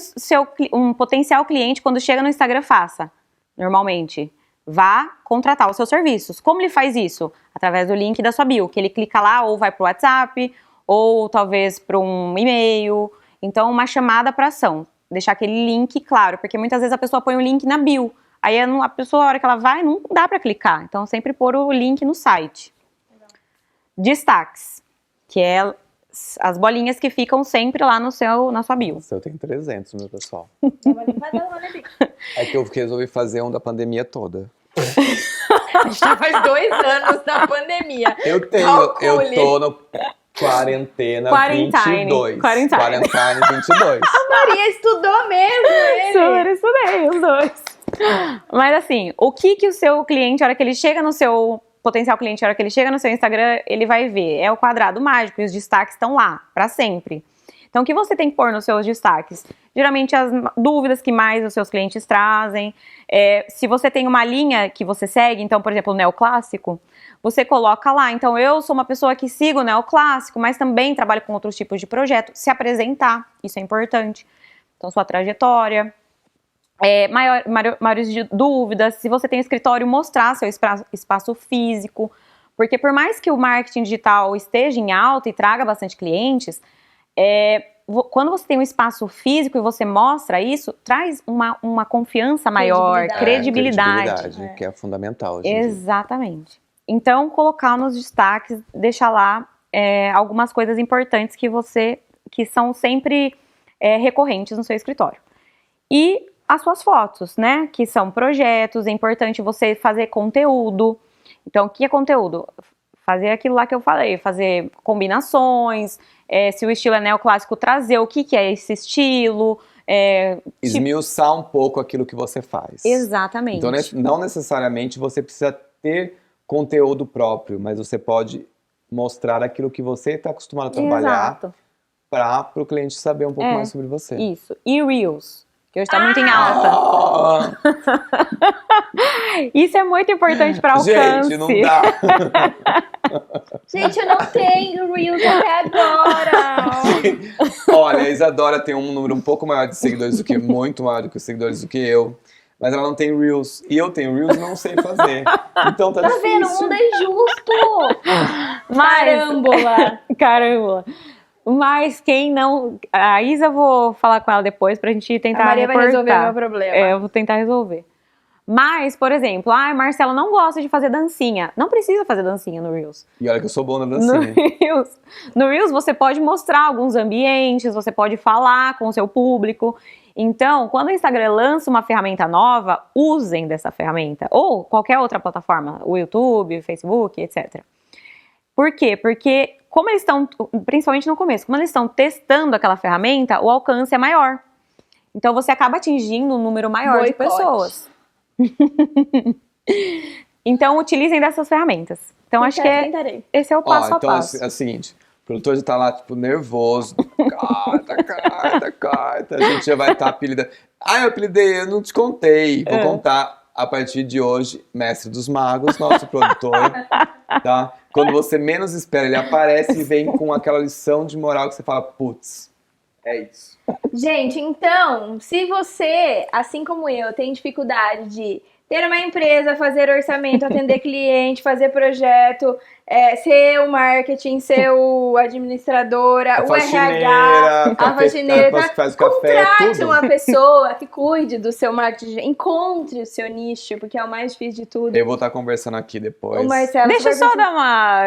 um potencial cliente, quando chega no Instagram, faça? Normalmente, vá contratar os seus serviços. Como ele faz isso? Através do link da sua bio, que ele clica lá ou vai para o WhatsApp, ou talvez para um e-mail. Então, uma chamada para ação. Deixar aquele link claro, porque muitas vezes a pessoa põe o link na bio. Aí a pessoa, a hora que ela vai, não dá para clicar. Então, sempre pôr o link no site. Legal. Destaques, que é as bolinhas que ficam sempre lá na sua bio.
Eu tenho 300, meu pessoal. É que eu resolvi fazer um da pandemia toda.
Já faz 2 anos da pandemia.
Eu
Calcule.
tô no quarentena
Quarantine.
22.
Quarantine.
Quarantine 22.
A Maria estudou mesmo ele.
Super estudei os dois. Mas assim, o que o seu cliente, a hora que ele chega no seu potencial cliente, a hora que ele chega no seu Instagram, ele vai ver. É o quadrado mágico e os destaques estão lá, pra sempre. Então, o que você tem que pôr nos seus destaques? Geralmente, as dúvidas que mais os seus clientes trazem. Se você tem uma linha que você segue, então, por exemplo, o neoclássico, você coloca lá. Então, eu sou uma pessoa que sigo o neoclássico, mas também trabalho com outros tipos de projeto. Se apresentar, isso é importante. Então, sua trajetória. Maiores de dúvidas, se você tem escritório, mostrar seu espaço físico. Porque por mais que o marketing digital esteja em alta e traga bastante clientes, quando você tem um espaço físico e você mostra isso, traz uma confiança maior, credibilidade.
Que é fundamental. Gente.
Exatamente. Então, colocar nos destaques, deixar lá algumas coisas importantes que são sempre recorrentes no seu escritório. E as suas fotos, né? Que são projetos, é importante você fazer conteúdo. Então, o que é conteúdo? Fazer aquilo lá que eu falei, fazer combinações, se o estilo é neoclássico, trazer o que é esse estilo.
Esmiuçar um pouco aquilo que você faz.
Exatamente.
Então, não necessariamente você precisa ter conteúdo próprio, mas você pode mostrar aquilo que você está acostumado a trabalhar para o cliente saber um pouco mais sobre você.
Isso. E Reels, que hoje está muito em alta. Isso é muito importante para alcance.
Gente, não dá.
Gente, eu não tenho Reels até agora.
Olha, a Isadora tem um número um pouco maior de seguidores muito maior do que os seguidores do que eu. Mas ela não tem Reels. E eu tenho Reels e não sei fazer. Então tá difícil.
Tá vendo? O mundo é justo.
Caramba. Mas quem não... A Isa, eu vou falar com ela depois pra gente tentar
A Maria
reportar.
vai resolver o meu problema.
Eu vou tentar resolver. Mas, por exemplo, Marcela não gosta de fazer dancinha. Não precisa fazer dancinha no Reels.
E olha que eu sou bom na dancinha.
No Reels você pode mostrar alguns ambientes, você pode falar com o seu público. Então, quando o Instagram lança uma ferramenta nova, usem dessa ferramenta. Ou qualquer outra plataforma, o YouTube, o Facebook, etc. Por quê? Porque como eles estão, principalmente no começo, como eles estão testando aquela ferramenta, o alcance é maior. Então, você acaba atingindo um número maior de pessoas. Então, utilizem dessas ferramentas. Então, acho que esse é o passo a passo.
Então, é o seguinte, o produtor já tá lá, tipo, nervoso. Carta. A gente já vai estar apelidando. Eu apelidei, eu não te contei. Vou contar a partir de hoje, Mestre dos Magos, nosso produtor, tá? Quando você menos espera, ele aparece e vem com aquela lição de moral que você fala, putz, é isso.
Gente, então, se você, assim como eu, tem dificuldade de ter uma empresa, fazer orçamento, atender cliente, fazer projeto, ser o marketing, ser o administradora, o RH, a faxineira,
faz o café,
contrate
tudo.
uma pessoa que cuide do seu marketing, encontre o seu nicho, porque é o mais difícil de tudo.
Eu vou estar conversando aqui depois.
O Marcelo,
deixa eu só dar uma...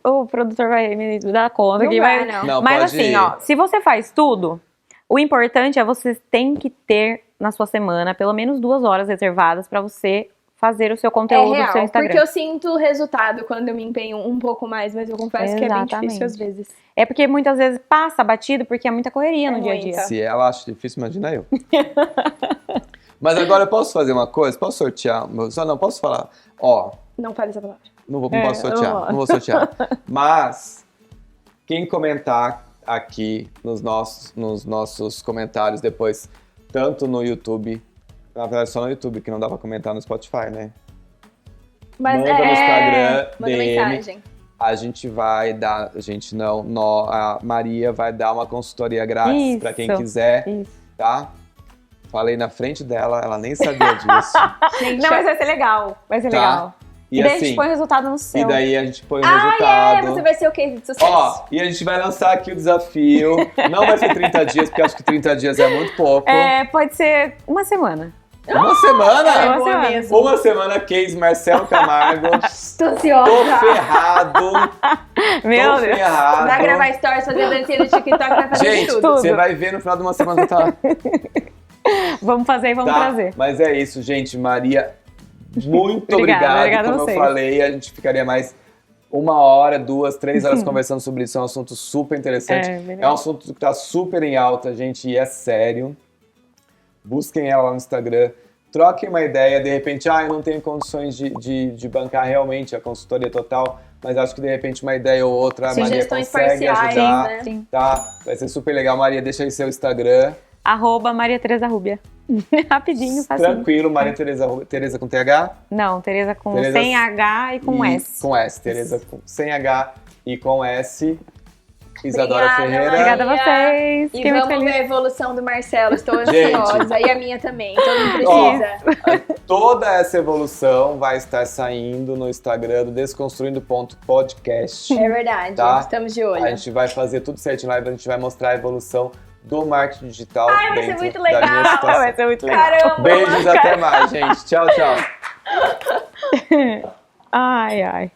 O produtor vai me dar conta aqui.
Não,
mas assim, se você faz tudo, o importante é você tem que ter na sua semana pelo menos 2 horas reservadas para você fazer o seu conteúdo no seu Instagram.
Porque eu sinto o resultado quando eu me empenho um pouco mais, mas eu confesso que é bem difícil às vezes.
É porque muitas vezes passa batido porque é muita correria no dia a dia.
Se ela acha difícil, imagina eu. Mas agora eu posso fazer uma coisa? Posso sortear? Só não posso falar.
Não fale essa palavra.
Não posso sortear. Não vou sortear. Mas quem comentar aqui nos nossos comentários depois, tanto no YouTube, na verdade só no YouTube, que não dá pra comentar no Spotify, né?
Mas
manda no Instagram,
manda
DM,
mensagem.
A gente vai dar, a Maria vai dar uma consultoria grátis pra quem quiser, tá? Falei na frente dela, ela nem sabia disso.
Não, mas vai ser legal, legal. E daí a gente põe o resultado no seu.
E daí a gente põe o resultado.
Você vai ser o case de sucesso.
E a gente vai lançar aqui o desafio. Não vai ser 30 dias, porque eu acho que 30 dias é muito pouco.
Pode ser uma semana.
Uma semana?
Uma
semana, case Marcelo Camargo.
Tô ansiosa.
Tô ferrado.
Meu Deus.
Ferrado.
Vai gravar stories, fazer dancinha no TikTok, vai fazer
tudo.
tudo.
Você vai ver no final de uma semana, tá?
Vamos fazer e vamos trazer.
Mas é isso, gente. Maria, muito obrigado.
Obrigada
Como
a
eu
vocês.
falei, a gente ficaria mais 1 hora, 2, 3 horas conversando sobre isso. É um assunto super interessante. É um assunto que está super em alta, gente, e é sério. Busquem ela lá no Instagram. Troquem uma ideia. De repente, eu não tenho condições de bancar realmente a consultoria total, mas acho que de repente uma ideia ou outra a Maria
Sugestões
consegue
parciais,
ajudar.
né?
Sim.
Tá? Vai ser super legal. Maria, deixa aí seu Instagram.
Maria Tereza Rúbia. Rapidinho, facinho.
Tranquilo, Maria Tereza com TH?
Não, Tereza com
Tereza
sem H e com S.
Com S. Tereza sem H e com S. Isadora
Obrigada,
Ferreira.
Obrigada a vocês.
E
Fiquei muito
vamos ver
feliz.
a evolução do Marcelo. Estou
Gente.
ansiosa. E a minha também. Todo mundo precisa.
Toda essa evolução vai estar saindo no Instagram do desconstruindo.podcast.
É verdade.
Tá?
Estamos de olho.
A gente vai fazer tudo certinho lá, a gente vai mostrar a evolução do marketing digital
Ai, vai ser
dentro
muito
da minha
legal.
situação.
Vai ser muito legal.
Caramba!
Beijos, até mais, gente. Tchau, tchau.
Ai, ai.